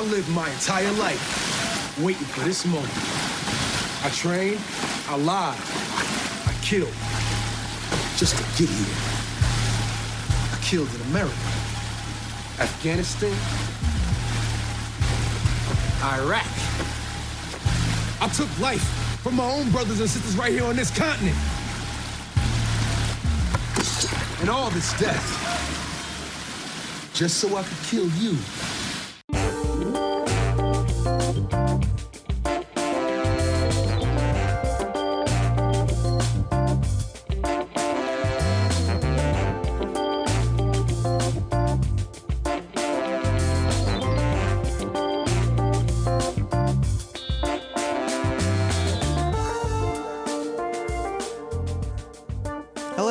lived my entire life waiting for this moment. I trained, I lied, I killed, just to get here. I killed in America, Afghanistan, Iraq. I took life from my own brothers and sisters right here on this continent. And all this death, just so I could kill you.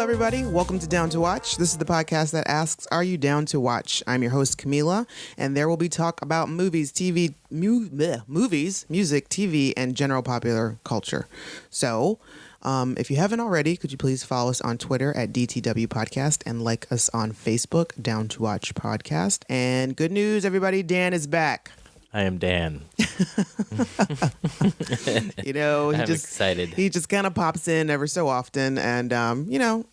Everybody, welcome to Down to Watch. This is the podcast that asks, are you down to watch? I'm your host, Kahmeela, and there will be talk about movies, music, TV, and general popular culture. So, if you haven't already, could you please follow us on Twitter at DTW Podcast and like us on Facebook, Down to Watch Podcast. And good news, everybody, Dan is back. I am Dan. You know, I'm excited. He just kind of pops in ever so often, and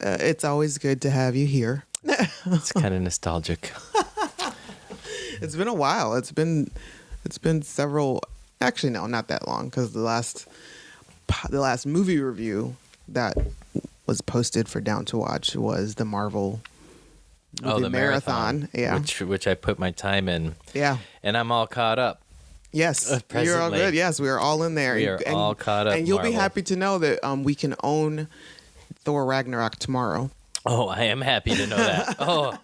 it's always good to have you here. It's kind of nostalgic. It's been a while. It's been several. Actually, no, not that long, because the last movie review that was posted for Down to Watch was the Marvel. The marathon. Yeah, which I put my time in. Yeah, and I'm all caught up. Yes, you're all good. Yes, we are all in there. We are all caught up. And you'll Marvel. be happy to know that we can own Thor Ragnarok tomorrow. Oh, I am happy to know that. Oh,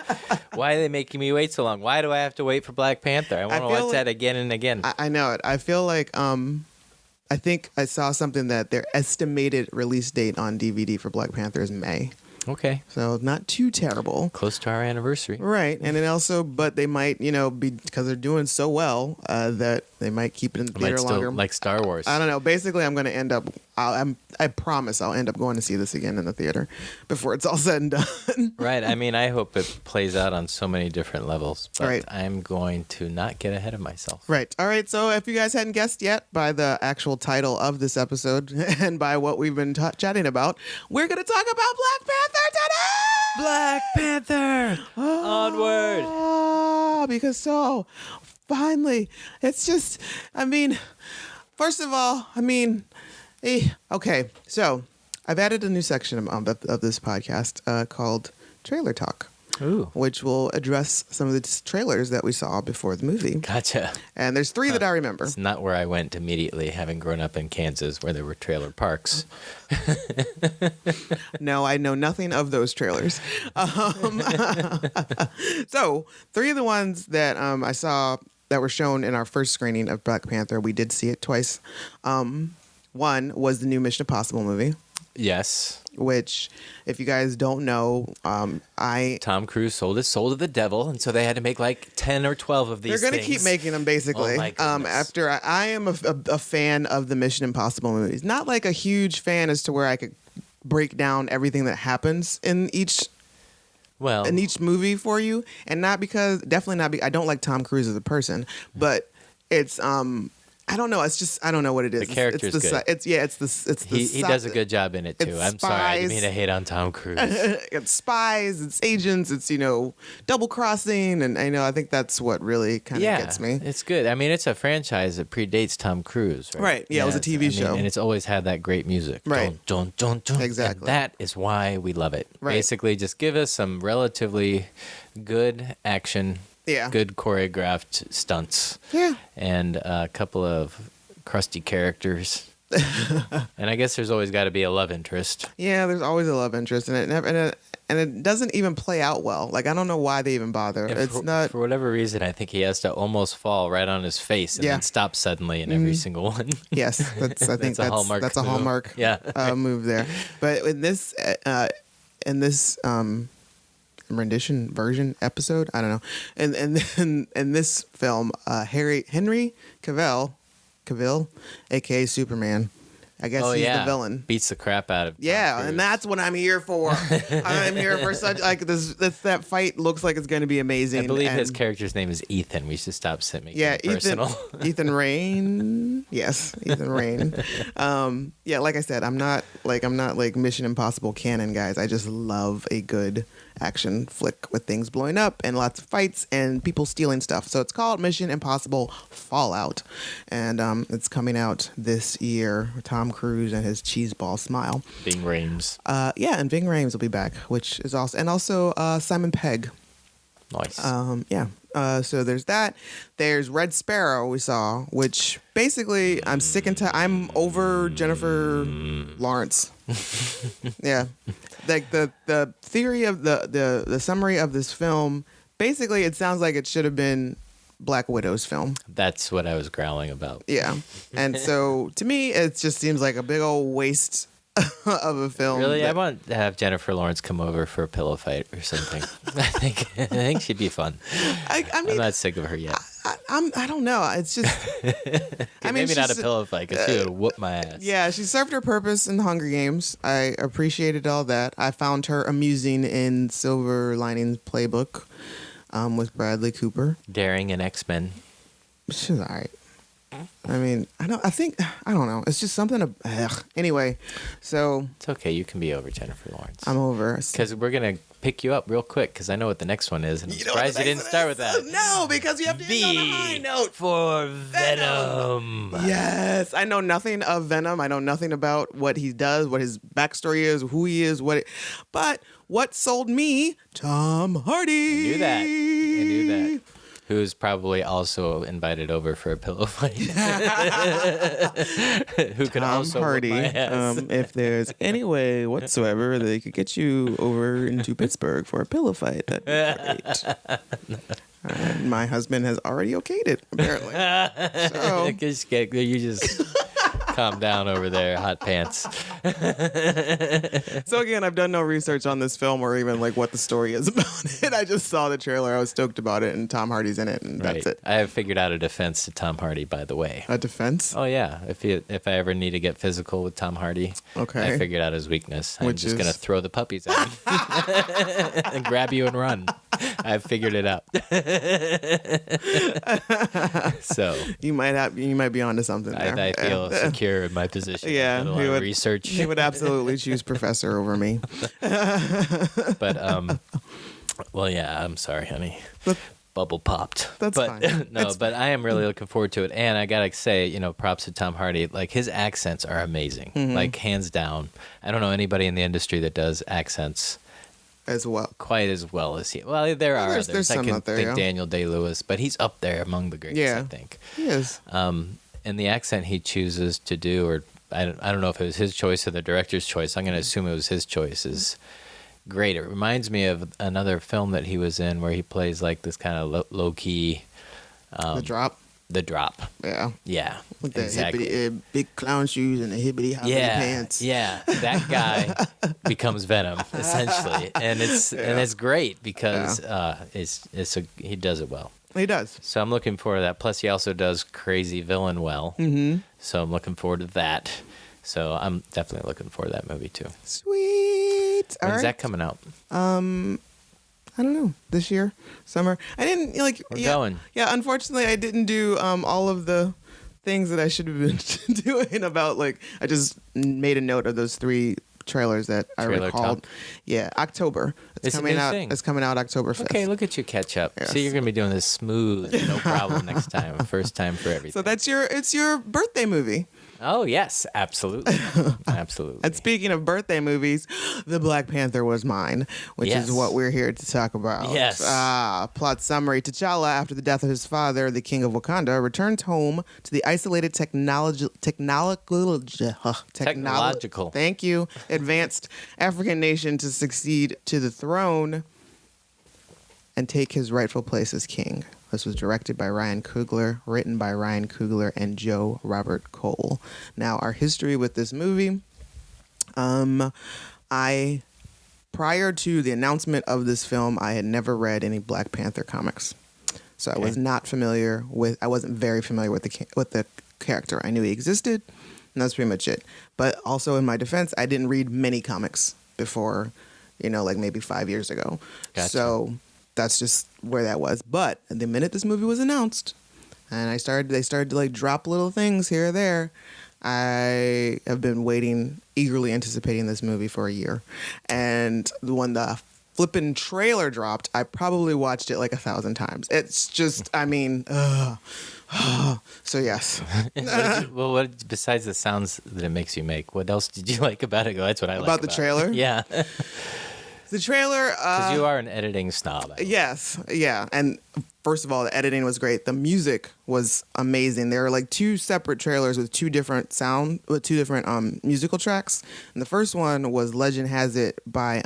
why are they making me wait so long? Why do I have to wait for Black Panther? I want to watch that again and again. I know it. I feel like I think I saw something that their estimated release date on DVD for Black Panther is May. Okay. So not too terrible. Close to our anniversary. Right. And then also, but they might, because they're doing so well that they might keep it in the theater longer. Like Star Wars. I don't know. Basically, I'm going to end up, I promise I'll end up going to see this again in the theater before it's all said and done. Right. I mean, I hope it plays out on so many different levels. But right. I'm going to not get ahead of myself. Right. All right. So if you guys hadn't guessed yet by the actual title of this episode and by what we've been chatting about, we're going to talk about Black Panther today! Black Panther! Onward! Because finally, it's just, first of all, okay, so I've added a new section of this podcast called Trailer Talk. Ooh. Which will address some of the trailers that we saw before the movie. Gotcha. And there's three that I remember. It's not where I went immediately, having grown up in Kansas, where there were trailer parks. No, I know nothing of those trailers. So, three of the ones that I saw that were shown in our first screening of Black Panther, we did see it twice. One was the new Mission Impossible movie. Yes. Which, if you guys don't know, Tom Cruise sold his soul to the devil, and so they had to make like 10 or 12 of these. They're going to keep making them, basically. Oh my goodness. After I am a fan of the Mission Impossible movies, not like a huge fan as to where I could break down everything that happens in each movie for you, and definitely not. I don't like Tom Cruise as a person, but it's I don't know. It's just I don't know what it is. The character's good. He does a good job in it too. I'm sorry, I didn't mean to hate on Tom Cruise. It's spies, it's agents, it's double crossing, and I think that's what really kind of gets me. It's good. I mean, it's a franchise that predates Tom Cruise, right? Right. Yeah, it was a TV show, and it's always had that great music. Right. Dun. Exactly. And that is why we love it. Right. Basically, just give us some relatively good action. Yeah. Good choreographed stunts. Yeah. And a couple of crusty characters. And I guess there's always got to be a love interest. Yeah, there's always a love interest in it. And it doesn't even play out well. Like, I don't know why they even bother. It's not... For whatever reason, I think he has to almost fall right on his face and then stop suddenly in every single one. Yes. I think that's a Hallmark move there. But in this... rendition episode, I don't know, and then in this film, Henry Cavill, aka Superman, I guess he's the villain. Beats the crap out of Tom Cruise. And that's what I'm here for. I'm here for such like this. That fight looks like it's going to be amazing. I believe his character's name is Ethan. We should stop making it personal. Ethan Rain. Yes, Ethan Rain. Like I said, I'm not like Mission Impossible canon guys. I just love a good action flick with things blowing up and lots of fights and people stealing stuff. So it's called Mission Impossible Fallout, and it's coming out this year. Tom Cruise and his cheeseball smile. Ving Rhames. And Ving Rhames will be back, which is also, and also Simon Pegg. Nice. So there's that. There's Red Sparrow we saw, which basically I'm over Jennifer Lawrence. Yeah. Like the theory of the summary of this film, basically it sounds like it should have been Black Widow's film. That's what I was growling about. Yeah. And so to me it just seems like a big old waste of a film. Really? I want to have Jennifer Lawrence come over for a pillow fight or something. I think she'd be fun. I mean, I'm not sick of her yet. I don't know. It's just maybe not a pillow fight because she would whoop my ass. Yeah, she served her purpose in the Hunger Games. I appreciated all that. I found her amusing in Silver Linings Playbook with Bradley Cooper. Daring in X-Men. She's all right. I mean, I don't know. It's just something. Anyway, so it's okay. You can be over Jennifer Lawrence. I'm over because we're gonna pick you up real quick because I know what the next one is, and I'm surprised you didn't start with that. No, because you have to end on a high note. For Venom. Yes, I know nothing of Venom. I know nothing about what he does, what his backstory is, who he is, but what sold me? Tom Hardy. I knew that. Who's probably also invited over for a pillow fight. Who can also Hardy. Whoop my ass. If there's any way whatsoever they could get you over into Pittsburgh for a pillow fight, that'd be great. My husband has already okayed it, apparently. So. You just calm down over there, hot pants. So again, I've done no research on this film or even like what the story is about it. I just saw the trailer. I was stoked about it, and Tom Hardy's in it, and that's it. I have figured out a defense to Tom Hardy, by the way. A defense? Oh yeah. If I ever need to get physical with Tom Hardy, I figured out his weakness. I'm just gonna throw the puppies at him and grab you and run. I've figured it out. So you might be onto something there. I feel secure in my position. Yeah, he would research. He would absolutely choose Professor over me. But well, yeah. I'm sorry, honey. Bubble popped. That's fine. But I am really looking forward to it, and I gotta say, props to Tom Hardy. Like his accents are amazing, like hands down. I don't know anybody in the industry that does accents as well, quite as well as he. Well, there are others. There's some out there, think Daniel Day-Lewis, but he's up there among the greats. Yeah, I think he is. And the accent he chooses to do, or I don't know if it was his choice or the director's choice. I'm going to assume it was his choice. Is great. It reminds me of another film that he was in where he plays like this kind of low key. The Drop. The Drop. Yeah. Yeah. With the hippity, big clown shoes and the hippity hoppity pants. Yeah. That guy becomes Venom essentially, and it's great because he does it well. He does. So I'm looking forward to that. Plus, he also does crazy villain well. Mm-hmm. So I'm looking forward to that. So I'm definitely looking forward to that movie too. Sweet. When's that coming out? I don't know. This year, summer. I didn't like. We're going. Yeah. Unfortunately, I didn't do all of the things that I should have been doing about like. I just made a note of those 3 trailers that I recalled. Top. Yeah, October. It's coming out. It's coming out October 5th. Okay, look at you catch up. Yes. So you're gonna be doing this smooth, no problem next time. First time for everything. So it's your birthday movie. Oh yes, absolutely, absolutely. And speaking of birthday movies, The Black Panther was mine, which is what we're here to talk about. Yes. Plot summary: T'Challa, after the death of his father, the King of Wakanda, returns home to the isolated technological. Thank you, advanced African nation to succeed to the throne and take his rightful place as king. This was directed by Ryan Coogler, written by Ryan Coogler and Joe Robert Cole. Now, our history with this movie, prior to the announcement of this film, I had never read any Black Panther comics. So I was not familiar with, I wasn't very familiar with the character. I knew he existed, And that's pretty much it. But also, in my defense, I didn't read many comics before, like maybe 5 years ago. Gotcha. So that's just where that was. But the minute this movie was announced, and they started to like drop little things here or there, I have been waiting, eagerly anticipating this movie for a year. And when the flippin' trailer dropped, I probably watched it like 1,000 times. It's just, I mean, so yes. What besides the sounds that it makes you make? What else did you like about it? That's what I like about the trailer. Yeah, the trailer. Because you are an editing snob. Yes, yeah, and first of all, the editing was great. The music was amazing. There were like 2 separate trailers with 2 different musical tracks. And the first one was "Legend Has It" by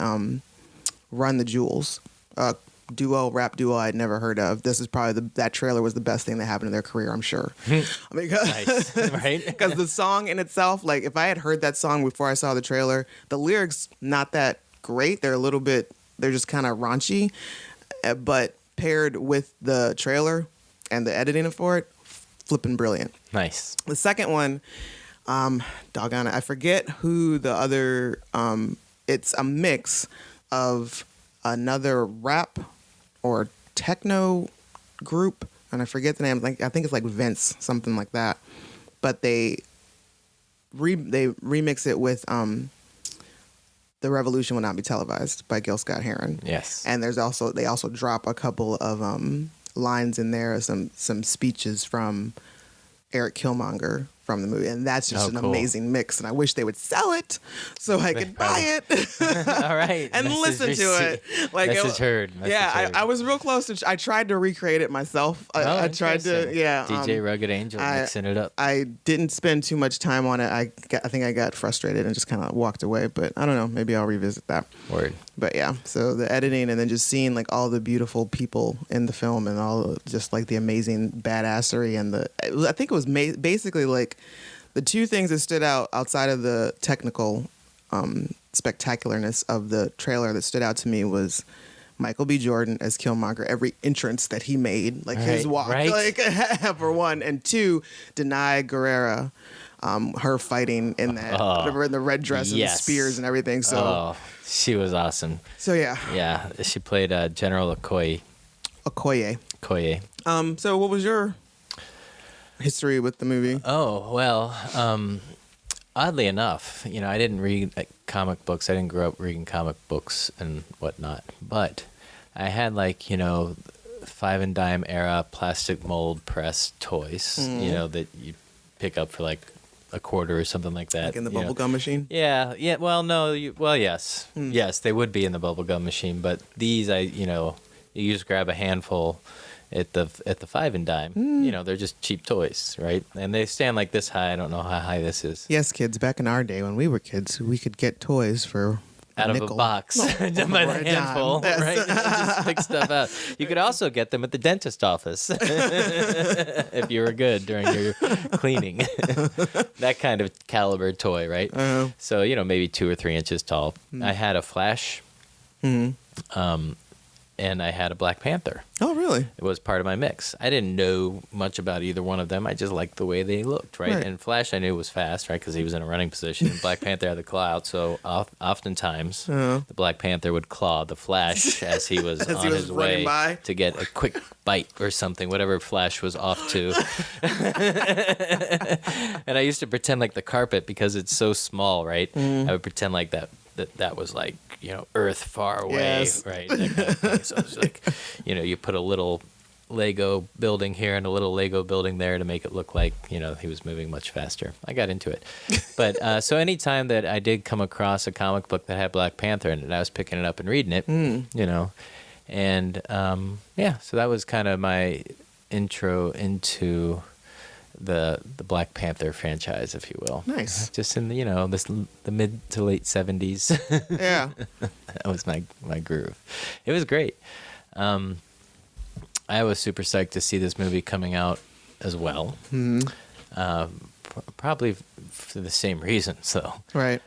Run the Jewels. Rap duo I'd never heard of. This is probably that trailer was the best thing that happened in their career, I'm sure. Nice, right? Because the song in itself, like if I had heard that song before I saw the trailer, the lyrics not that great. They're just kind of raunchy, but paired with the trailer and the editing for it, flipping brilliant. Nice. The second one, doggone it, I forget who the other. It's a mix of another rap or techno group, and I forget the name. I think it's like Vince, something like that. But they remix it with "The Revolution Will Not Be Televised" by Gil Scott-Heron. Yes. And they also drop a couple of lines in there, some speeches from Eric Killmonger from the movie, and that's just an amazing mix. And I wish they would sell it so I could buy it. All right, and listen to it. Like message heard. I was real close to. I tried to recreate it myself. I tried to. Yeah. DJ Rugged Angel mixing it up. I didn't spend too much time on it. I think I got frustrated and just kind of walked away. But I don't know. Maybe I'll revisit that. Word. But yeah, so the editing and then just seeing like all the beautiful people in the film and all just like the amazing badassery and I think it was basically like the 2 things that stood out outside of the technical spectacularness of the trailer that stood out to me was Michael B. Jordan as Killmonger, every entrance that he made, like his walk, like for one, and 2, Denai Guerrera, her fighting in that, in the red dress and the spears and everything. So she was awesome. So yeah, she played General Okoye. So what was your history with the movie? Oh well, oddly enough, I didn't read comic books. I didn't grow up reading comic books and whatnot, but I had 5 and dime era plastic mold press toys, that you pick up for like a quarter or something like that. Like in the bubblegum machine? Yeah. Well, no. Yes. Yes, they would be in the bubblegum machine, but these, you just grab a handful at the 5 and dime. They're just cheap toys, right? And they stand like this high. I don't know how high this is. Yes, kids. Back in our day when we were kids, we could get toys for out of a box by the handful, right? Just pick stuff out. You could also get them at the dentist office if you were good during your cleaning. That kind of caliber toy, right? Uh-huh. So maybe 2 or 3 inches tall. I had a Flash. And I had a Black Panther. Oh, really? It was part of my mix. I didn't know much about either one of them. I just liked the way they looked, right? And Flash I knew was fast, right, because he was in a running position. And Black Panther had the claw out, so oftentimes the Black Panther would claw the Flash as he was on his way to get a quick bite or something, whatever Flash was off to. And I used to pretend like the carpet, because it's so small, right? I would pretend like that was like, Earth far away, right? That kind of thing. So it's like, you put a little Lego building here and a little Lego building there to make it look like, he was moving much faster. I got into it. But so anytime that I did come across a comic book that had Black Panther in it, I was picking it up and reading it, And so that was kind of my intro into the Black Panther franchise, if you will. Nice. Just in the mid to late 70s. Yeah. That was my groove. It was great. I was super psyched to see this movie coming out as well. Probably for the same reasons, though. Right.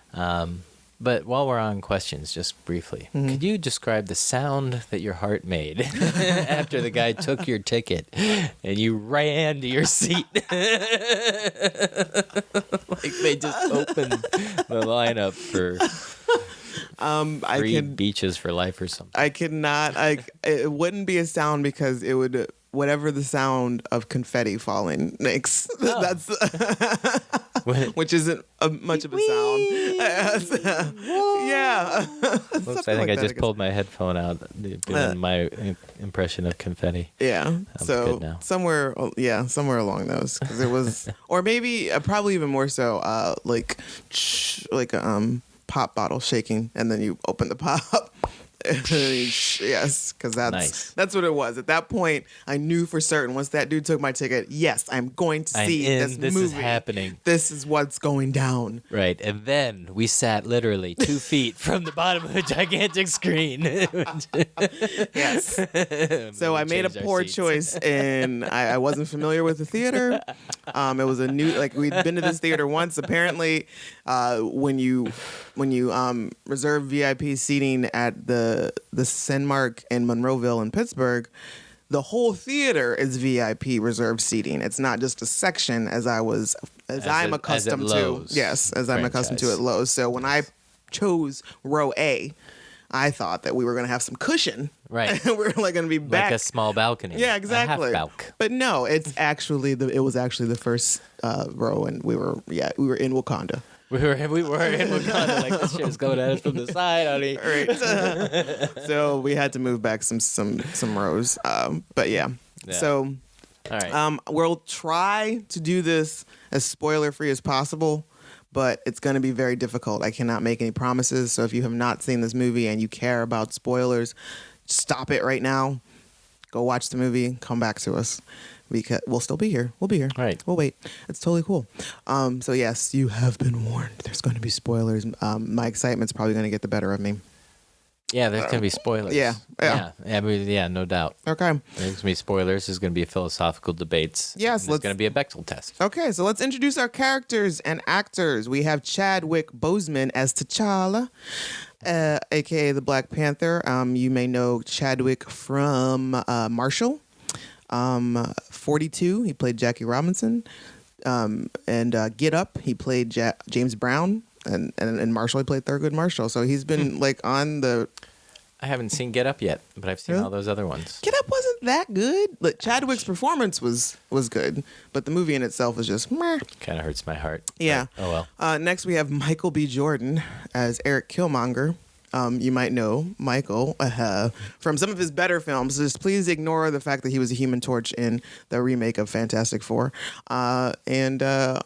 But while we're on questions, just briefly, could you describe the sound that your heart made after the guy took your ticket and you ran to your seat? Like they just opened the lineup for beaches for life or something. I cannot. It wouldn't be a sound because it would whatever the sound of confetti falling makes. Oh. That's which isn't much of a sound. Yeah. Whoops, I think I just pulled my headphone out doing my impression of confetti. Yeah. I'm so good now. somewhere along those, because it was, or maybe probably even more so, like a pop bottle shaking, and then you open the pop. Yes, because that's what it was. At that point, I knew for certain once that dude took my ticket, yes, I'm going to see this movie. This is happening. This is what's going down. Right, and then we sat literally 2 feet from the bottom of a gigantic screen. Yes. So I made a poor choice, and I wasn't familiar with the theater. It was a new, we'd been to this theater once. Apparently, when you reserve VIP seating at the Cinemark in Monroeville in Pittsburgh, the whole theater is VIP reserved seating. It's not just a section as I'm accustomed to. Yes, as I'm accustomed to at Lowe's. So when I chose row A, I thought that we were going to have some cushion. Right. We were going to be back. Like a small balcony. Yeah, exactly. A half balk. But no, it was actually the first row, and we were in Wakanda. We were in Wakanda, like this shit is going at us from the side, honey. Right. So we had to move back some rows. But yeah. So all right. We'll try to do this as spoiler free as possible, but it's going to be very difficult. I cannot make any promises. So if you have not seen this movie and you care about spoilers, stop it right now. Go watch the movie. Come back to us. Because we'll still be here. We'll be here. Right. We'll wait. It's totally cool. So yes, you have been warned. There's going to be spoilers. My excitement's probably going to get the better of me. Yeah, there's going to be spoilers. Yeah, no doubt. Okay. There's going to be spoilers. There's going to be philosophical debates. Yes. There's going to be a Bechdel test. Okay, so let's introduce our characters and actors. We have Chadwick Boseman as T'Challa, a.k.a. the Black Panther. You may know Chadwick from Marshall. 42, he played Jackie Robinson. And Get Up, he played James Brown. And in Marshall, he played Thurgood Marshall. So he's been on the... I haven't seen Get Up yet, but I've seen all those other ones. Get Up wasn't that good. Like, Chadwick's performance was good, but the movie in itself is just meh. Kind of hurts my heart. Yeah. But, oh well. Next, we have Michael B. Jordan as Eric Killmonger. You might know Michael from some of his better films. Just please ignore the fact that he was a Human Torch in the remake of Fantastic Four. And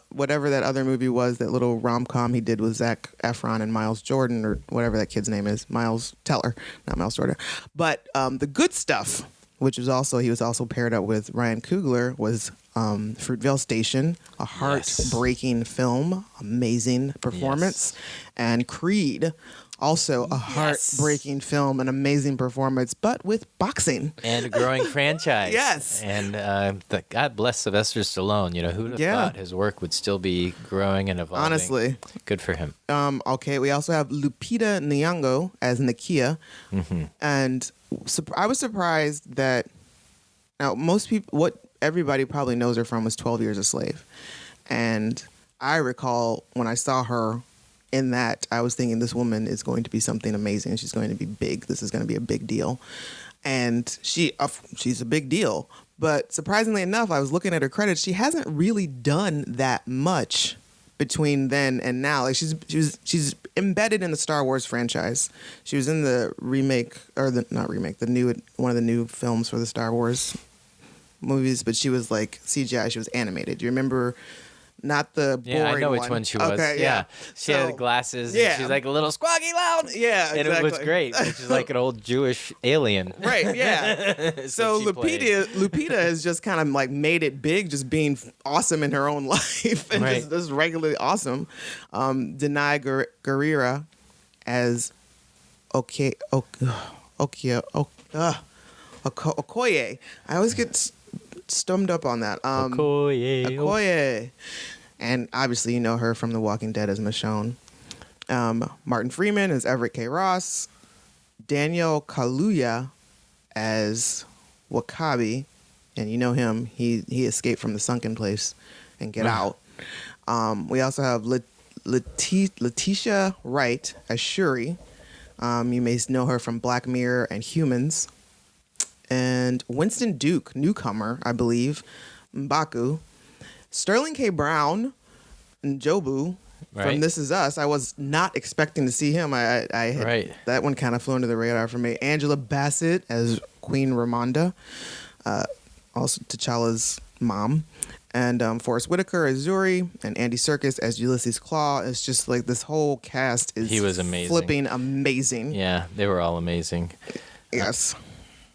whatever that other movie was, that little rom-com he did with Zac Efron and Miles Jordan, or whatever that kid's name is. Miles Teller, not Miles Jordan. But The Good Stuff, which was he was also paired up with Ryan Coogler, was Fruitvale Station, a heartbreaking film, amazing performance. Yes. And Creed, also a heartbreaking film, an amazing performance, but with boxing. And a growing franchise. Yes. And God bless Sylvester Stallone. You know, who would have thought his work would still be growing and evolving? Honestly. Good for him. Okay, we also have Lupita Nyong'o as Nakia. Mm-hmm. And I was surprised that, now most people, what everybody probably knows her from was 12 Years a Slave. And I recall when I saw her in that, I was thinking this woman is going to be something amazing. She's going to be big. This is going to be a big deal. And she's a big deal. But surprisingly enough, I was looking at her credits. She hasn't really done that much between then and now. Like she's embedded in the Star Wars franchise. She was in the remake, or the new one of the new films for the Star Wars movies. But she was like CGI. She was animated. Do you remember? Not the boring one. Yeah, I know which one she was. Okay, yeah. She had glasses. Yeah. And she's like a little squawky loud. Yeah, exactly. And it was great. She's like an old Jewish alien. Right, yeah. So Lupita has just kind of like made it big, just being awesome in her own life. And just regularly awesome. Denai Guerrera as Okoye. I always get stummed up on that. Okoye. And obviously you know her from The Walking Dead as Michonne. Martin Freeman as Everett K. Ross. Daniel Kaluuya as Wakabi, and you know him. He escaped from the sunken place and Get Out. We also have Letitia Wright as Shuri. You may know her from Black Mirror and Humans. And Winston Duke, newcomer, I believe, M'Baku. Sterling K. Brown, Njobu from This Is Us. I was not expecting to see him. I had, that one kind of flew under the radar for me. Angela Bassett as Queen Ramonda, also T'Challa's mom. And Forrest Whitaker as Zuri, and Andy Serkis as Ulysses Claw. It's just like this whole cast is he was amazing. Flipping amazing. Yeah, they were all amazing. Yes.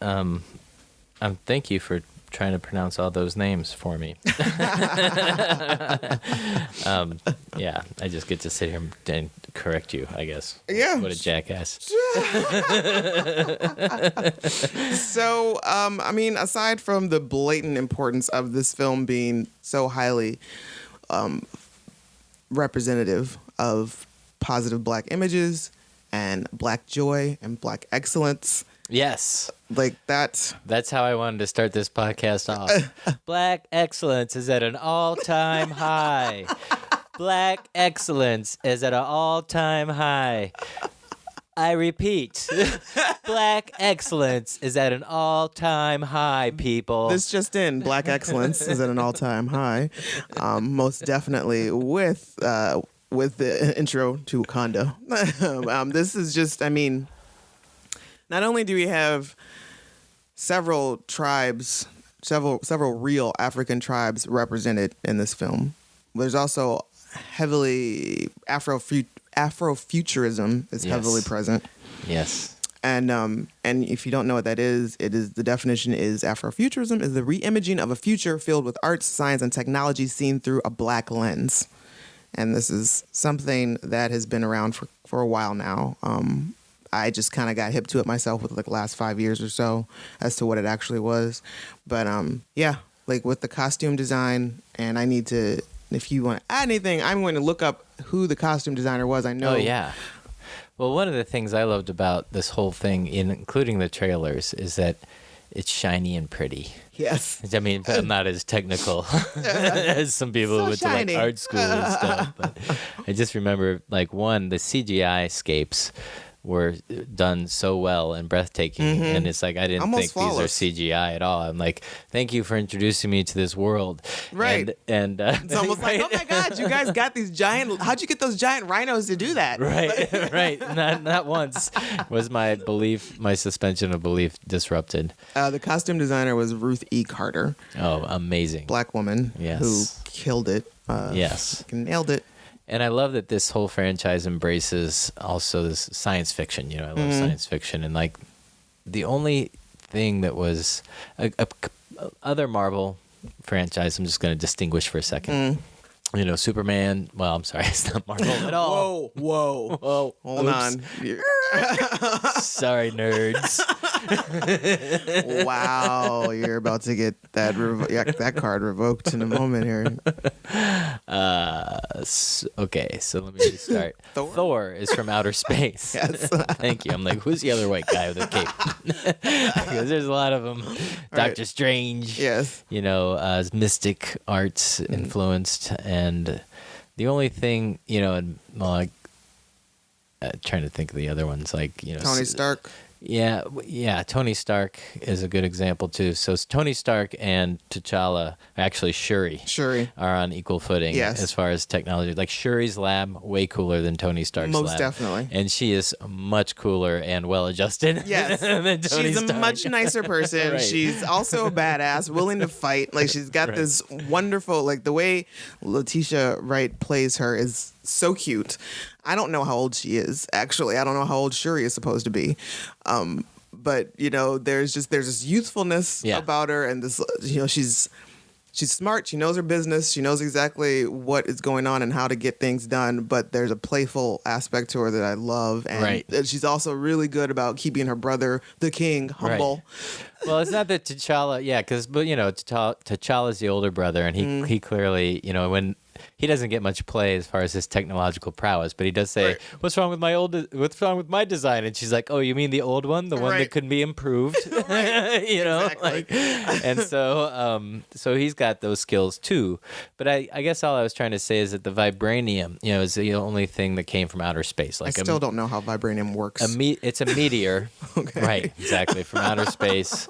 Thank you for trying to pronounce all those names for me. Yeah, I just get to sit here and correct you, I guess. Yeah. What a jackass. So, I mean, aside from the blatant importance of this film being so highly representative of positive Black images and Black joy and Black excellence. Yes. Like that. That's how I wanted to start this podcast off. Black excellence is at an all-time high. Black excellence is at an all-time high. I repeat, Black excellence is at an all-time high, people. This just in, Black excellence is at an all-time high. Most definitely with the intro to Wakanda. This is just, I mean, not only do we have several tribes, several real African tribes represented in this film, there's also heavily Afrofuturism is heavily present. Yes. And if you don't know what that is, the definition is Afrofuturism is the re-imaging of a future filled with arts, science, and technology seen through a Black lens. And this is something that has been around for a while now. I just kind of got hip to it myself with like the last 5 years or so as to what it actually was. But yeah, like with the costume design, and I need to, if you want to add anything, I'm going to look up who the costume designer was. I know. Oh, yeah. Well, one of the things I loved about this whole thing, including the trailers, is that it's shiny and pretty. Yes. I mean, I'm not as technical as some people who went to like art school and stuff. But I just remember, like, the CGI scapes were done so well and breathtaking, and it's like I didn't Almost think flawless. these are CGI at all. I'm like, thank you for introducing me to this world. Right. And it's almost like, oh my God, you guys got these giant. How'd you get those giant rhinos to do that? Right, right. Not once was my suspension of belief disrupted. The costume designer was Ruth E. Carter. Oh, amazing. Black woman. Yes. Who killed it. Yes. Nailed it. And I love that this whole franchise embraces also this science fiction. You know, I love science fiction. And like the only thing that was other Marvel franchise, I'm just going to distinguish for a second. You know, Superman. Well, I'm sorry, it's not Marvel at all. Whoa. Hold on. Sorry, nerds. Wow, you're about to get that card revoked in a moment here. Okay, so let me restart. Thor is from outer space. Yes. Thank you. I'm like, who's the other white guy with a cape? Because there's a lot of them. Doctor Strange. Yes. You know, mystic arts influenced, and the only thing, you know, and like trying to think of the other ones, like, you know, Tony Stark. Yeah. Tony Stark is a good example too. So Tony Stark and T'Challa, actually Shuri, are on equal footing as far as technology. Like Shuri's lab, way cooler than Tony Stark's lab. Most definitely. And she is much cooler and well-adjusted. Yes. than Tony She's Stark. a much nicer person. Right. She's also a badass, willing to fight. Like she's got this wonderful, like the way Letitia Wright plays her is so cute. I don't know how old she is, actually. I don't know how old Shuri is supposed to be. But, you know, there's this youthfulness about her, and this, you know, she's smart. She knows her business. She knows exactly what is going on and how to get things done. But there's a playful aspect to her that I love. And she's also really good about keeping her brother, the king, humble. Right. Well, it's not that T'Challa, but, you know, T'Challa's the older brother, and he clearly, you know, when he doesn't get much play as far as his technological prowess, but he does say, what's wrong with my design? And she's like, oh, you mean the old one, the one that could be improved? You know, Exactly. and so he's got those skills too. But I guess all I was trying to say is that the vibranium, you know, is the only thing that came from outer space. Like I still don't know how vibranium works. It's a meteor, right? Exactly, from outer space.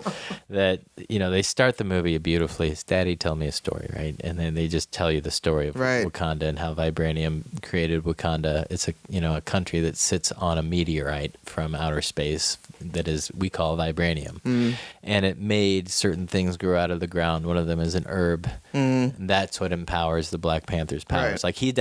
That, you know, they start the movie beautifully. His daddy tell me a story, right? And then they just tell you the story of Wakanda and how vibranium created Wakanda. It's a country that sits on a meteorite from outer space that we call vibranium, and it made certain things grow out of the ground. One of them is an herb. And that's what empowers the Black Panther's powers. Like he's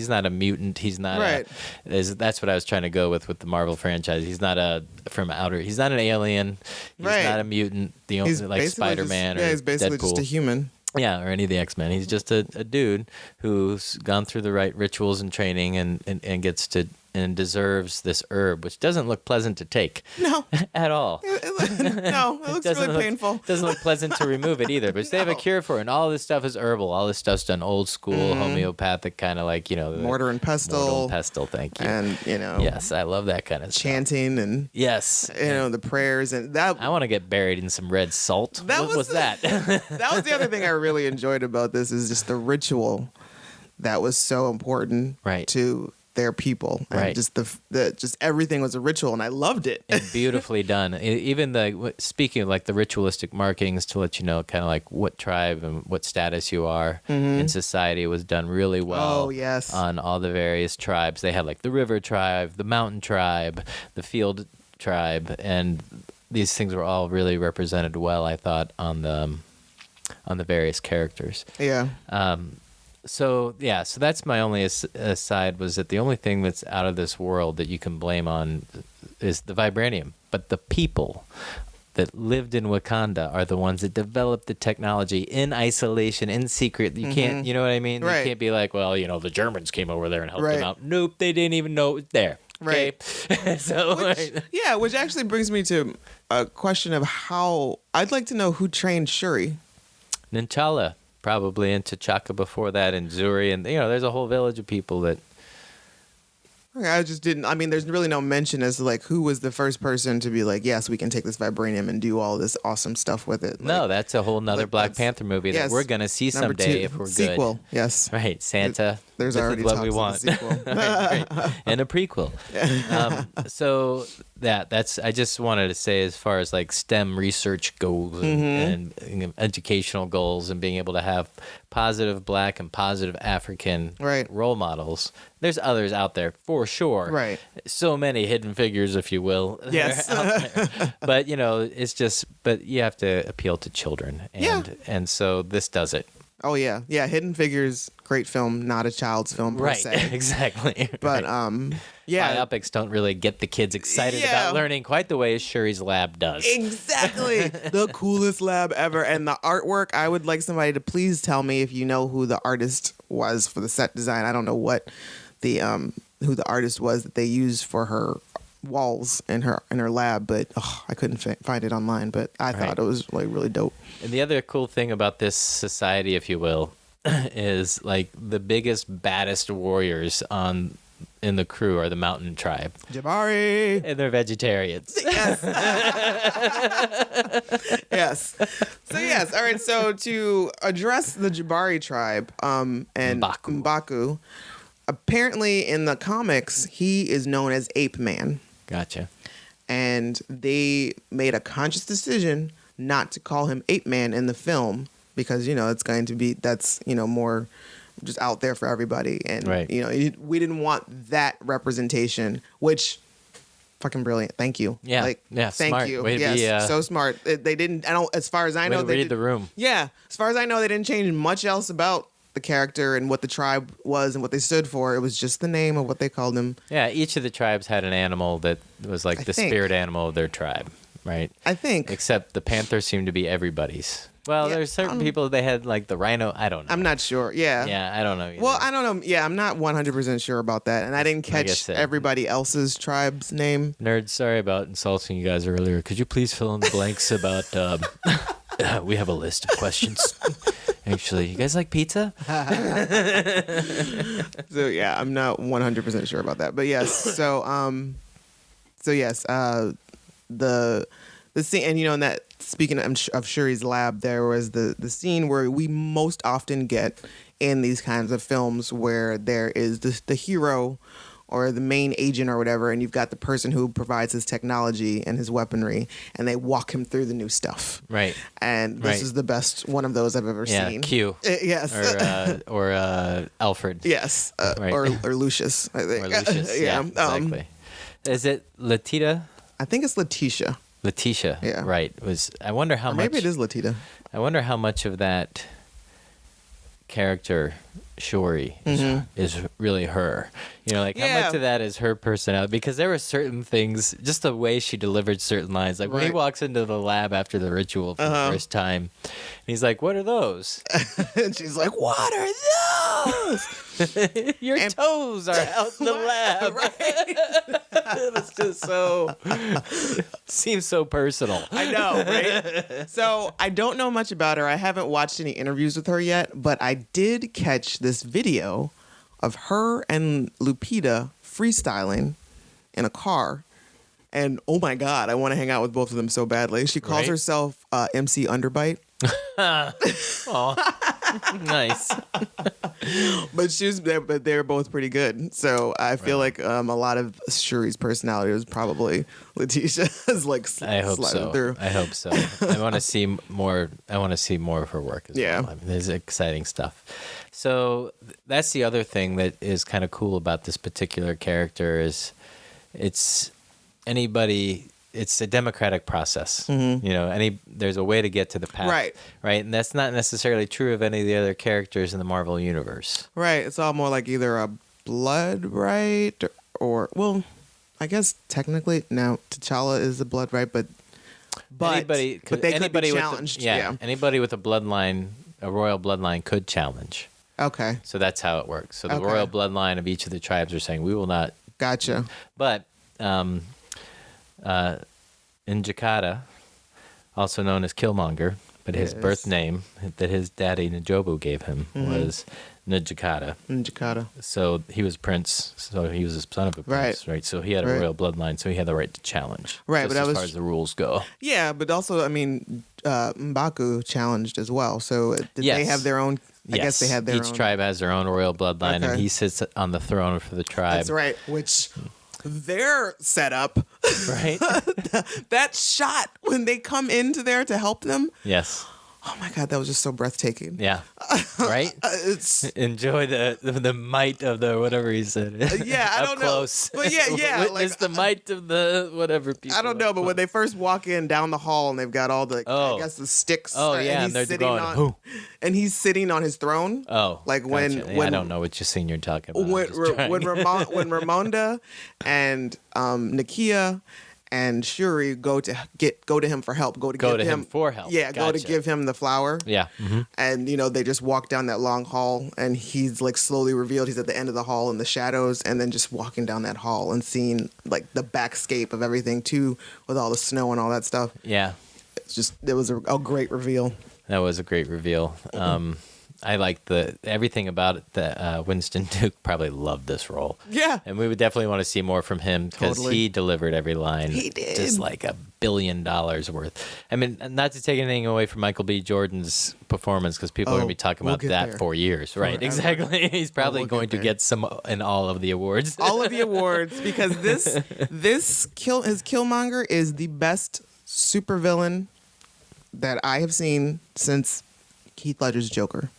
not a mutant. He's not. That's what I was trying to go with the Marvel franchise. He's not he's not an alien. He's not a mutant. He's like Spider-Man or he's basically Deadpool. just a human. Yeah, or any of the X-Men. He's just a dude who's gone through the right rituals and training and gets to and deserves this herb, which doesn't look pleasant to take. No. At all. No, it looks really painful. Doesn't look pleasant to remove it either, but they have a cure for it, and all this stuff is herbal. All this stuff's done old school, homeopathic, kind of like, you know. Mortar and pestle. Mortar and pestle, thank you. And, you know. Yes, I love that kind of chanting stuff. and. Yes. You know, the prayers and that. I want to get buried in some red salt. What was that? That was the other thing I really enjoyed about this is just the ritual that was so important to their people, and just just everything was a ritual, and I loved it. And beautifully done. Even speaking of like the ritualistic markings to let you know kind of like what tribe and what status you are in society was done really well. Oh yes, on all the various tribes. They had like the river tribe, the mountain tribe, the field tribe, and these things were all really represented well, I thought, on the various characters. Yeah. So that's my only aside, was that the only thing that's out of this world that you can blame on is the vibranium. But the people that lived in Wakanda are the ones that developed the technology in isolation, in secret. You can't, you know what I mean? You can't be like, well, you know, the Germans came over there and helped them out. Nope, they didn't even know it was there. Okay? Right. So, which actually brings me to a question of how I'd like to know who trained Shuri. N'Challa. Probably, and T'Chaka before that, and Zuri, and, you know, there's a whole village of people that. I just didn't. I mean, there's really no mention as to like who was the first person to be like, yes, we can take this vibranium and do all this awesome stuff with it. Like, no, that's a whole nother Black Panther movie that we're gonna see someday if we're good. Sequel, yes. Right, Santa. There's this already is what talks we of want. a sequel. Right. And a prequel. So that's. I just wanted to say, as far as like STEM research goals and educational goals, and being able to have positive Black and positive African role models. There's others out there for sure. Right. So many hidden figures, if you will. Yes. Out there. But, you know, it's just, but you have to appeal to children. And so this does it. Oh, yeah. Yeah. Hidden Figures, great film, not a child's film per se. Exactly. But, biopics don't really get the kids excited about learning quite the way as Shuri's lab does. Exactly. The coolest lab ever. And the artwork, I would like somebody to please tell me if you know who the artist was for the set design. I don't know what who the artist was that they used for her walls in her lab, but I couldn't find it online, but I thought it was like really dope. And the other cool thing about this society, if you will, is like the biggest, baddest warriors in the crew are the mountain tribe. Jabari. And they're vegetarians. Yes. Yes. So yes. All right. So to address the Jabari tribe and M'Baku, apparently in the comics, he is known as Ape Man. Gotcha. And they made a conscious decision not to call him Ape Man in the film because, you know, it's going to be, that's, you know, more just out there for everybody. And, you know, we didn't want that representation, which fucking brilliant. Thank you. Yeah. Thank smart. you. Way to be, so smart. They didn't, as far as I know, they read the room. Yeah. As far as I know, they didn't change much else about the character and what the tribe was and what they stood for. It was just the name of what they called him. Yeah. Each of the tribes had an animal that was like spirit animal of their tribe. Right. I think. Except the panther seemed to be everybody's. Well, there's certain people, they had like the rhino. I don't know. I'm not sure. Yeah. Yeah, I don't know either. Well, I don't know. Yeah, I'm not 100% sure about that. And I didn't catch everybody else's tribe's name. Nerds, sorry about insulting you guys earlier. Could you please fill in the blanks about... we have a list of questions. Actually, you guys like pizza? So yeah, I'm not 100% sure about that, but yes. So yes, the scene, and in that, speaking of Shuri's lab, there was the scene where we most often get in these kinds of films where there is the hero or the main agent or whatever, and you've got the person who provides his technology and his weaponry, and they walk him through the new stuff. Right. And this is the best one of those I've ever seen. Q. Yes. Or Alfred. Yes. Right. Or Lucius, I think. Or Lucius. Yeah. Exactly. Is it Latita? I think it's Letitia. Letitia. Yeah. Right. I wonder how much. Maybe it is Latita. I wonder how much of that character Shuri is really her. How much of that is her personality? Because there were certain things, just the way she delivered certain lines. Like when he walks into the lab after the ritual for the first time, and he's like, "What are those?" And she's like, "What are those?" Your toes are out in the lab. Right? It's just so seems so personal. I know, right? So I don't know much about her. I haven't watched any interviews with her yet, but I did catch this video of her and Lupita freestyling in a car. And oh my God, I want to hang out with both of them so badly. She calls herself MC Underbite. Aw, nice. But they're both pretty good. So I feel like a lot of Shuri's personality was probably Letitia's I hope so. through. I hope so. I want to see more. I want to see more of her work as well. I mean, there's exciting stuff. So that's the other thing that is kind of cool about this particular character is it's a democratic process. There's a way to get to the path. Right. And that's not necessarily true of any of the other characters in the Marvel universe. Right. It's all more like either a blood right or, well, I guess technically now T'Challa is a blood right, but they could be challenged. Anybody with a royal bloodline could challenge. Okay. So that's how it works. So the royal bloodline of each of the tribes are saying, we will not. Gotcha. But in Jakarta, also known as Killmonger, but his birth name that his daddy Najobu gave him was N'Jakata. So he was prince. So he was the son of a prince, right? So he had a royal bloodline. So he had the right to challenge, right? But as far as the rules go. Yeah, but also, I mean, M'Baku challenged as well. So did they have their own? I guess they had their own. Each tribe has their own royal bloodline, and he sits on the throne for the tribe. That's right. Which their setup, right? That shot when they come into there to help them. Yes. Oh my God, that was just so breathtaking. Yeah. Right? Enjoy the might of the whatever he said. I don't close. Know. But yeah. Witness the might of the whatever people. I don't know, but when they first walk in down the hall and they've got all the, I guess the sticks. Oh, yeah, and they're going, and he's sitting on his throne. Oh. Like gotcha. when I don't know what scene you're talking about. When Ramonda and Nakia and Shuri go to him for help. Go to him for help. Yeah, gotcha. Go to give him the flower. Yeah. Mm-hmm. And they just walk down that long hall, and he's like slowly revealed. He's at the end of the hall in the shadows, and then just walking down that hall and seeing like the backscape of everything too, with all the snow and all that stuff. Yeah. It was a great reveal. That was a great reveal. I liked everything about it. That Winston Duke probably loved this role. Yeah, and we would definitely want to see more from him because he delivered every line. He did, just like $1 billion worth. I mean, not to take anything away from Michael B. Jordan's performance because people are going to be talking about that for years, right? Forever. Exactly. He's probably going to get some in all of the awards. All of the awards because his Killmonger is the best supervillain that I have seen since Heath Ledger's Joker.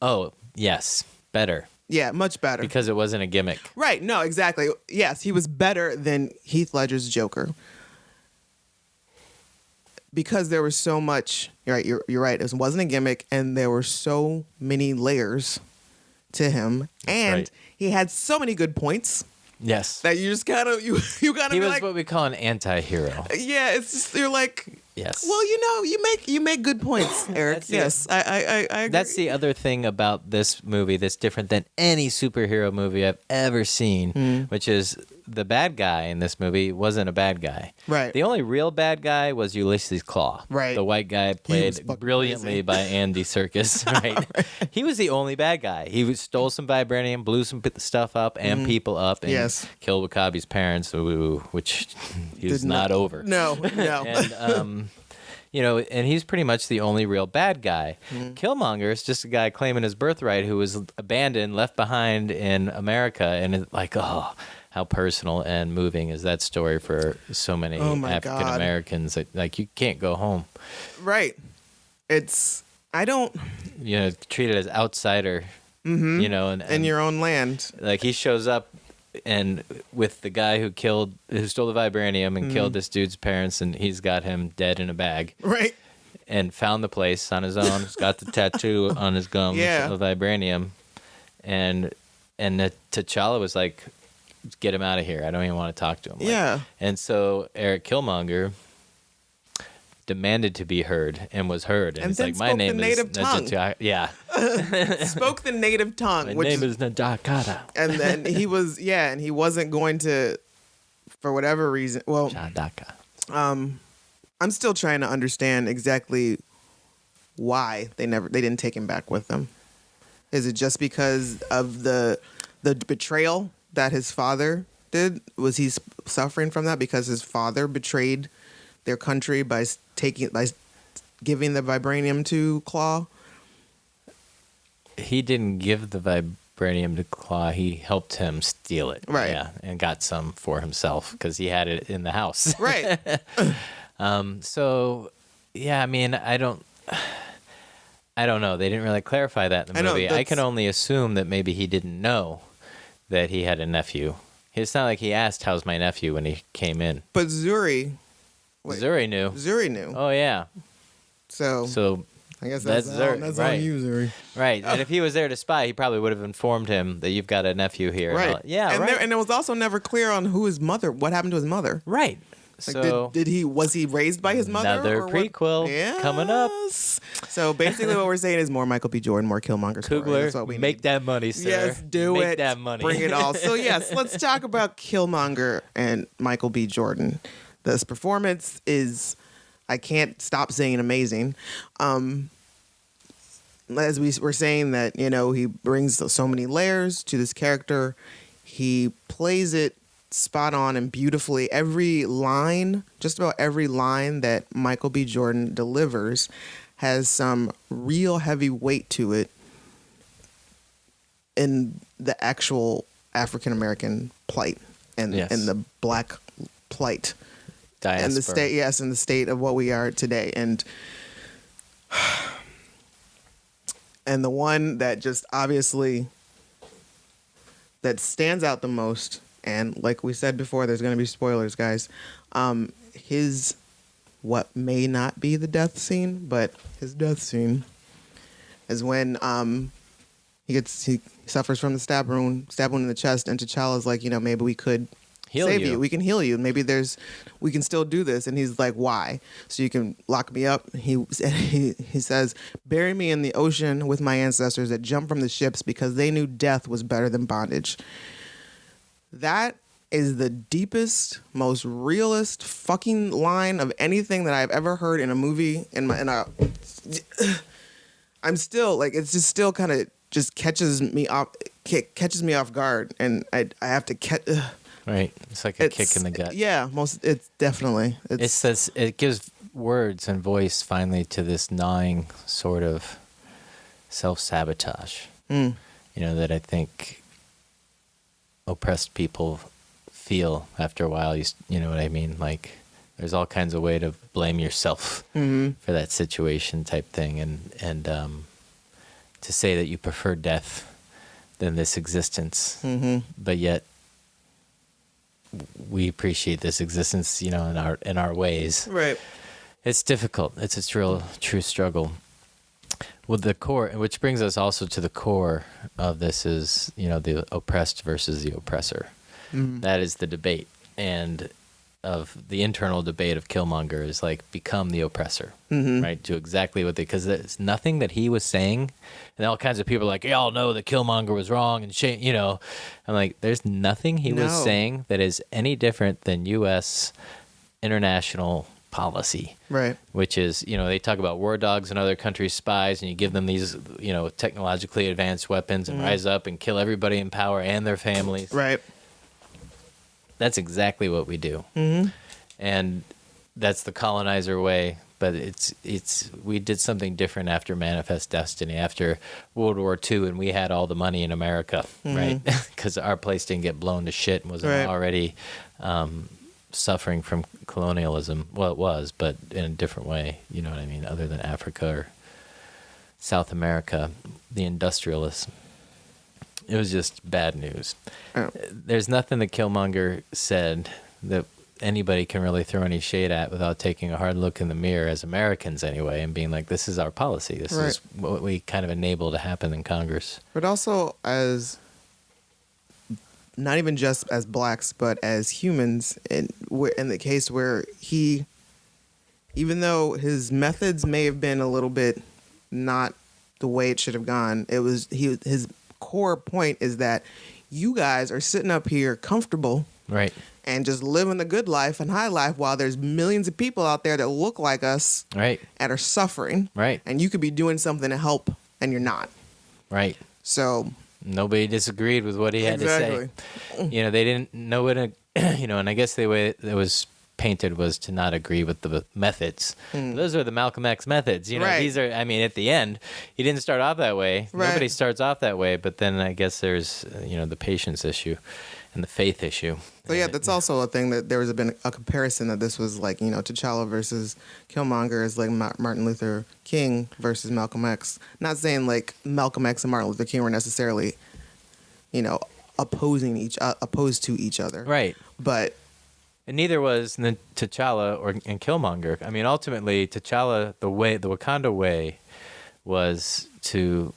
Oh, yes. Better. Yeah, much better. Because it wasn't a gimmick. Right. No, exactly. Yes, he was better than Heath Ledger's Joker. Because there was so much... You're right. You're right. It wasn't a gimmick, and there were so many layers to him. And he had so many good points. Yes. That you just kind of... You gotta he be was like... what we call an anti-hero. Yeah, it's just... You're like... Yes. Well, you make good points, Eric. Yes, I agree. That's the other thing about this movie that's different than any superhero movie I've ever seen, which is the bad guy in this movie wasn't a bad guy. Right. The only real bad guy was Ulysses Claw. Right. The white guy played brilliantly by Andy Serkis. Right. He was the only bad guy. He stole some vibranium, blew some stuff up and people up, and killed Wakabi's parents, which he was not over. No. And and he's pretty much the only real bad guy. Killmonger is just a guy claiming his birthright who was abandoned, left behind in America, and it's like, oh, how personal and moving is that story for so many African Americans that, like, you can't go home. Right. Treated as outsider, and in your own land. Like, he shows up and with the guy who stole the vibranium and killed this dude's parents, and he's got him dead in a bag. Right. And found the place on his own. He's got the tattoo on his gums of vibranium. And T'Challa was like, get him out of here. I don't even want to talk to him. Yeah. And so Eric Killmonger demanded to be heard and was heard. And it's like, my name is Najakata. Yeah. Spoke the native tongue. My name is Najakata. And then he was, and he wasn't going to, for whatever reason. Well, Chadaka. I'm still trying to understand exactly why they didn't take him back with them. Is it just because of the betrayal that his father did? Was he suffering from that because his father betrayed their country by giving the vibranium to Claw? He didn't give the vibranium to Claw. He helped him steal it. Right. Yeah, and got some for himself because he had it in the house. Right. So, yeah, I mean, I don't know. They didn't really clarify that in the movie. I can only assume that maybe he didn't know that he had a nephew. It's not like he asked, how's my nephew, when he came in. But Zuri knew. Zuri knew. Oh, yeah. So I guess that's right. on you, Zuri. Right. And if he was there to spy, he probably would have informed him that you've got a nephew here. Right. Right. And it was also never clear on what happened to his mother. Right. Like, so was he raised by his mother? Another prequel coming up. So basically what we're saying is more Michael B. Jordan, more Killmonger story. Coogler, That's what we make need. that money, sir. Yes, make that money. Bring it all. So yes, let's talk about Killmonger and Michael B. Jordan. This performance is, I can't stop saying, amazing. As we were saying that, he brings so many layers to this character. He plays it spot on and beautifully. Just about every line that Michael B. Jordan delivers has some real heavy weight to it in the actual African American plight and the black plight. Diaspora. And the state of what we are today. And the one that just obviously that stands out the most, and like we said before, there's going to be spoilers, guys. His what may not be the death scene, but his death scene is when he suffers from the stab wound in the chest, and T'Challa's like, maybe we could save you. We can heal you. Maybe we can still do this. And he's like, why? So you can lock me up. He says, bury me in the ocean with my ancestors that jumped from the ships because they knew death was better than bondage. That is the deepest, most realist fucking line of anything that I've ever heard in a movie. I'm still like, it's just still kind of just catches me off guard, and I have to catch. Right, it's like a kick in the gut. Yeah, it gives words and voice finally to this gnawing sort of self-sabotage. That I think oppressed people feel after a while. You know what I mean? Like, there's all kinds of way to blame yourself for that situation type thing, and to say that you prefer death than this existence, but yet we appreciate this existence, in our ways. Right. It's difficult. It's a real true struggle. Well, the core, which brings us also to the core of this, is the oppressed versus the oppressor. That is the debate, and of the internal debate of Killmonger is like become the oppressor, right? Do exactly what because there's nothing that he was saying, and all kinds of people are like, y'all know that Killmonger was wrong and shit, you know. I'm like, there's nothing he was saying that is any different than U.S. international policy, right? Which is, you know, they talk about war dogs and other countries' spies, and you give them these, you know, technologically advanced weapons and rise up and kill everybody in power and their families, right? That's exactly what we do, and that's the colonizer way. But we did something different after Manifest Destiny, after World War II, and we had all the money in America, right? Because our place didn't get blown to shit and was already suffering from colonialism. Well, it was, but in a different way. You know what I mean? Other than Africa or South America, the industrialists. It was just bad news. Oh. There's nothing that Killmonger said that anybody can really throw any shade at without taking a hard look in the mirror, as Americans anyway, and being like, this is our policy. This is what we kind of enable to happen in Congress. But also as, not even just as blacks, but as humans, in the case where he, even though his methods may have been a little bit not the way it should have gone, his core point is that you guys are sitting up here comfortable, right, and just living the good life and high life while there's millions of people out there that look like us, right, and are suffering, right, and you could be doing something to help and you're not, right. So nobody disagreed with what he had to say. You know, they didn't know it. You know, and I guess the way it was painted was to not agree with the methods. Those are the Malcolm X methods. You know, these are, I mean, at the end, he didn't start off that way. Nobody starts off that way. But then I guess there's, you know, the patience issue and the faith issue. So yeah, that's also a thing that there has been a comparison that this was like, you know, T'Challa versus Killmonger is like Martin Luther King versus Malcolm X. Not saying like Malcolm X and Martin Luther King were necessarily, you know, opposed to each other. Right. But and neither was T'Challa and Killmonger. I mean, ultimately, T'Challa, the Wakanda way was to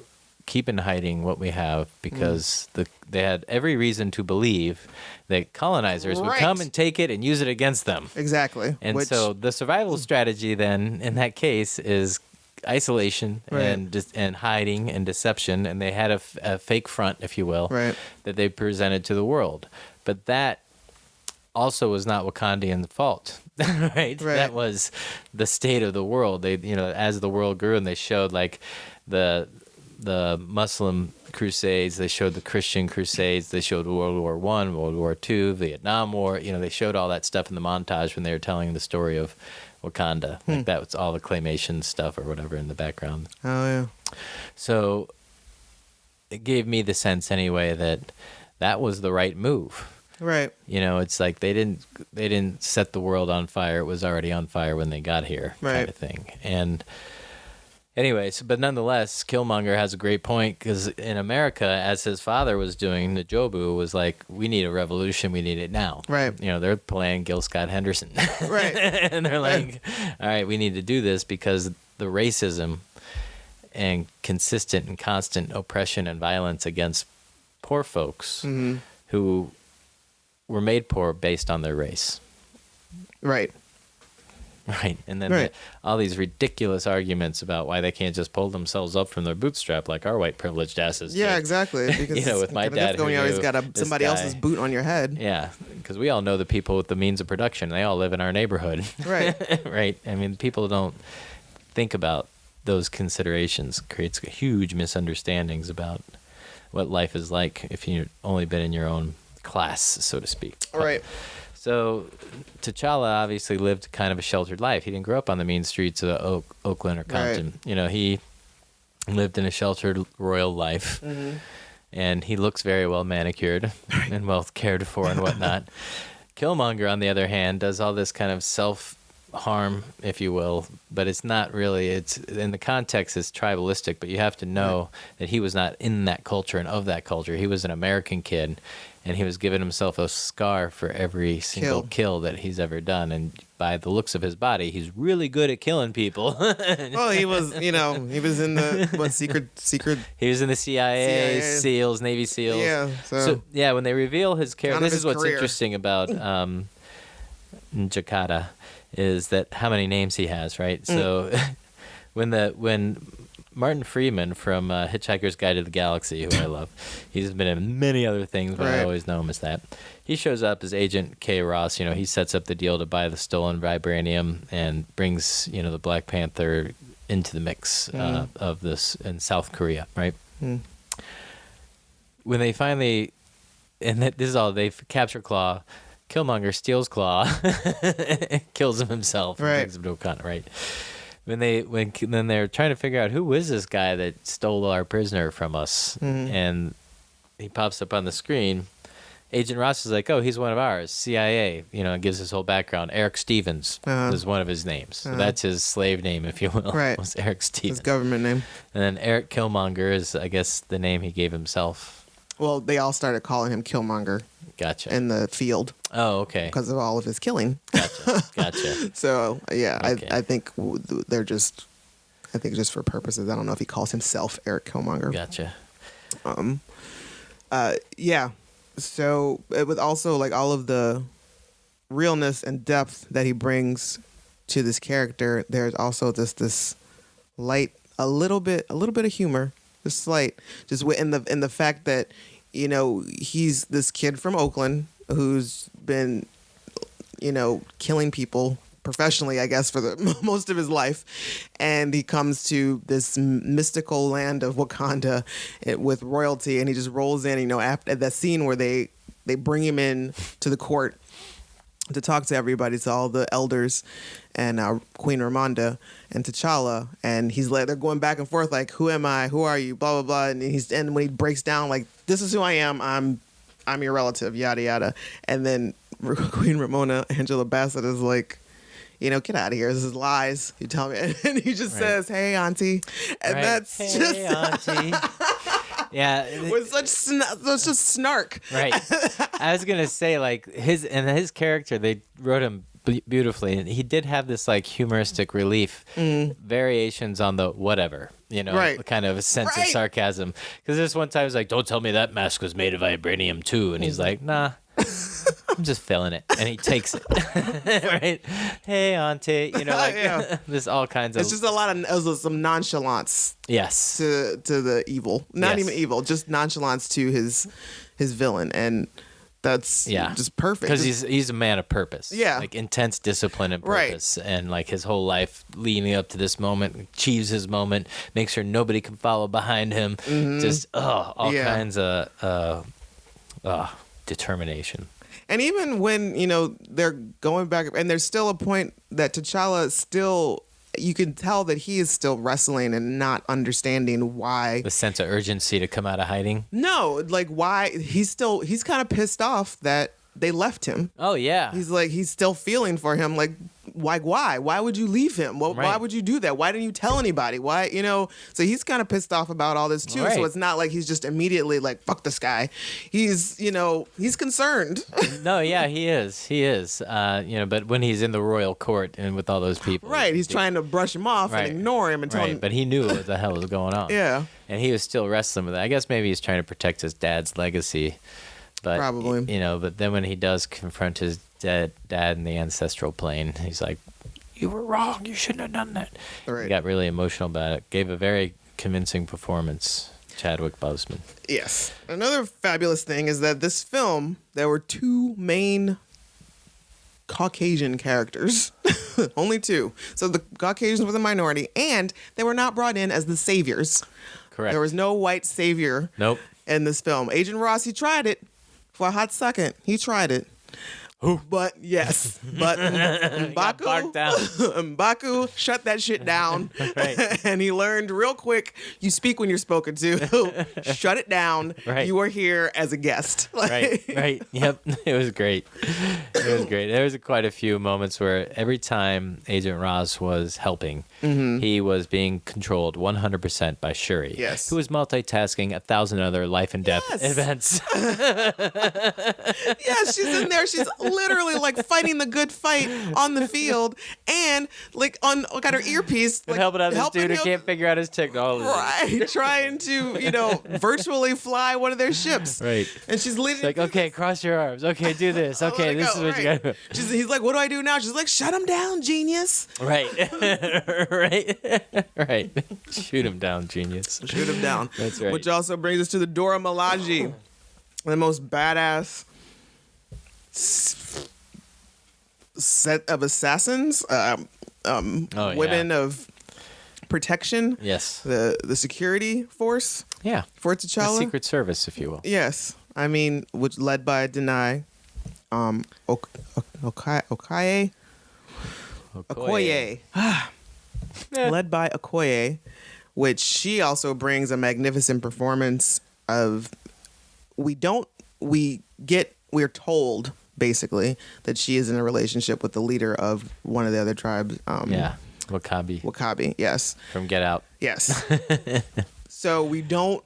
keep in hiding what we have because they had every reason to believe that colonizers would come and take it and use it against them. Exactly. And so the survival strategy then, in that case, is isolation and hiding and deception. And they had a fake front, if you will, that they presented to the world. But that also was not Wakandian fault, right? That was the state of the world. They, you know, as the world grew, and they showed like the Muslim crusades, they showed the Christian crusades, they showed World War I, World War II, Vietnam War. You know, they showed all that stuff in the montage when they were telling the story of Wakanda. Like that was all the claymation stuff or whatever in the background. Oh yeah. So it gave me the sense anyway that was the right move. Right. You know, it's like they didn't set the world on fire. It was already on fire when they got here, kind of thing. And anyways, but nonetheless, Killmonger has a great point because in America, as his father was doing, N'Jobu was like, we need a revolution. We need it now. Right. You know, they're playing Gil Scott Henderson. Right. And they're like, all right, we need to do this because the racism and consistent and constant oppression and violence against poor folks who were made poor based on their race. Right. Right. And then all these ridiculous arguments about why they can't just pull themselves up from their bootstrap like our white privileged asses. Yeah, did. exactly. Because you know, with my dad, you always got somebody else's boot on your head. Yeah, because we all know the people with the means of production. They all live in our neighborhood. Right. Right. I mean, people don't think about those considerations. Creates huge misunderstandings about what life is like if you've only been in your own class, so to speak. Right. So T'Challa obviously lived kind of a sheltered life. He didn't grow up on the mean streets of Oakland or Compton. Right. You know, he lived in a sheltered royal life, and he looks very well manicured and well cared for and whatnot. Killmonger, on the other hand, does all this kind of self-harm, if you will, but it's not really. It's in the context, it's tribalistic, but you have to know that he was not in that culture and of that culture. He was an American kid. And he was giving himself a scar for every single kill that he's ever done. And by the looks of his body, he's really good at killing people. Well, he was in the secret. He was in the CIA, SEALs, Navy SEALs. Yeah. So yeah, when they reveal his character, this is what's interesting about Jakarta is that how many names he has, right? So when Martin Freeman from Hitchhiker's Guide to the Galaxy, who I love, he's been in many other things, but I always know him as that. He shows up as Agent K. Ross. You know, he sets up the deal to buy the stolen vibranium and brings, you know, the Black Panther into the mix of this in South Korea, right? When they finally, and this is all, they capture Claw, Killmonger steals Claw, kills him himself, and brings him to Wakanda, right? Then they're trying to figure out who is this guy that stole our prisoner from us, and he pops up on the screen. Agent Ross is like, oh, he's one of ours, CIA. You know, gives his whole background. Eric Stevens is one of his names. So that's his slave name, if you will. Right. Was Eric Stevens. His government name. And then Eric Killmonger is, I guess, the name he gave himself. Well, they all started calling him Killmonger. Gotcha. In the field. Oh, okay. Because of all of his killing. Gotcha. So, yeah, Okay. I think they're just, just for purposes. I don't know if he calls himself Eric Killmonger. Gotcha. Yeah. So, with also, like, all of the realness and depth that he brings to this character, there's also this light, a little bit of humor, just slight, just in the fact that, you know, he's this kid from Oakland who's been, you know, killing people professionally, I guess, for the most of his life, and he comes to this mystical land of Wakanda with royalty, and he just rolls in. You know, after that scene where they bring him in to the court to talk to everybody, to all the elders and Queen Ramonda and T'Challa, and he's like, they're going back and forth like, who am I? Who are you? Blah blah blah. And when he breaks down like, this is who I am. I'm your relative. Yada yada. And then Queen Ramona Angela Bassett is like, you know, get out of here. This is lies. You tell me. And he just says, hey, auntie. And that's hey, just... auntie. Yeah. With such snark. Right. I was going to say, like, his character, they wrote him beautifully. And he did have this, like, humoristic relief, variations on the whatever, you know, kind of a sense of sarcasm. Because this one time he was like, don't tell me that mask was made of vibranium, too. And he's like, nah. I'm just feeling it, and he takes it. Right? Hey, auntie, you know, like there's all kinds of. It's just a lot of some nonchalance. Yes. To the evil, not even evil, just nonchalance to his villain, and that's just perfect. Because he's a man of purpose. Yeah. Like intense discipline and purpose, and like his whole life leading up to this moment, achieves his moment, makes sure nobody can follow behind him. Just all kinds of determination. And even when, you know, they're going back, and there's still a point that T'Challa still, you can tell that he is still wrestling and not understanding why. The sense of urgency to come out of hiding? No, like why he's kind of pissed off that they left him. Oh, yeah. He's still feeling for him. Like why? Why would you leave him? Why would you do that? Why didn't you tell anybody? Why, you know? So he's kind of pissed off about all this too. Right. So it's not like he's just immediately like, fuck this guy. He's, you know, he's concerned. No, yeah, he is. You know, but when he's in the royal court and with all those people. Right. He's trying to brush him off and ignore him and tell him. But he knew what the hell was going on. Yeah. And he was still wrestling with it. I guess maybe he's trying to protect his dad's legacy. But, probably. You know, but then when he does confront his dad in the ancestral plane, he's like, you were wrong. You shouldn't have done that. Right. He got really emotional about it. Gave a very convincing performance, Chadwick Boseman. Yes. Another fabulous thing is that this film, there were two main Caucasian characters. Only two. So the Caucasians were the minority, and they were not brought in as the saviors. Correct. There was no white savior in this film. Agent Ross, he tried it. For a hot second, he tried it. But yes, M'Baku shut that shit down. And he learned real quick, you speak when you're spoken to. Shut it down. Right. You are here as a guest. Right. Yep. It was great. There was quite a few moments where every time Agent Ross was helping, he was being controlled 100% by Shuri, who was multitasking 1,000 other life and death events. Yeah, she's in there. She's literally like fighting the good fight on the field, and like got her earpiece, like helping out this dude who can't figure out his technology. Right, trying to virtually fly one of their ships. Right, and she's leading. Like, okay, cross your arms. Okay, do this. Okay, this is what you got to do. He's like, what do I do now? She's like, shut him down, genius. Right, right. Shoot him down, genius. Shoot him down. That's right. Which also brings us to the Dora Milaje, the most badass set of assassins, women of protection. Yes. The security force. Yeah. For T'Challa. The Secret Service, if you will. Yes. I mean, which led by Denai, Okoye. Led by Okoye, which she also brings a magnificent performance of. We're told basically that she is in a relationship with the leader of one of the other tribes. Wakabi, yes. From Get Out. Yes. So we don't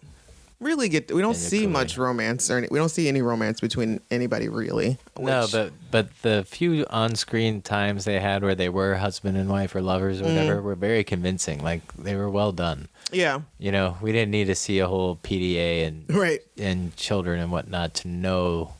see much romance, or we don't see any romance between anybody really. No, but the few on-screen times they had where they were husband and wife or lovers or whatever were very convincing. Like, they were well done. Yeah. We didn't need to see a whole PDA and children and whatnot to know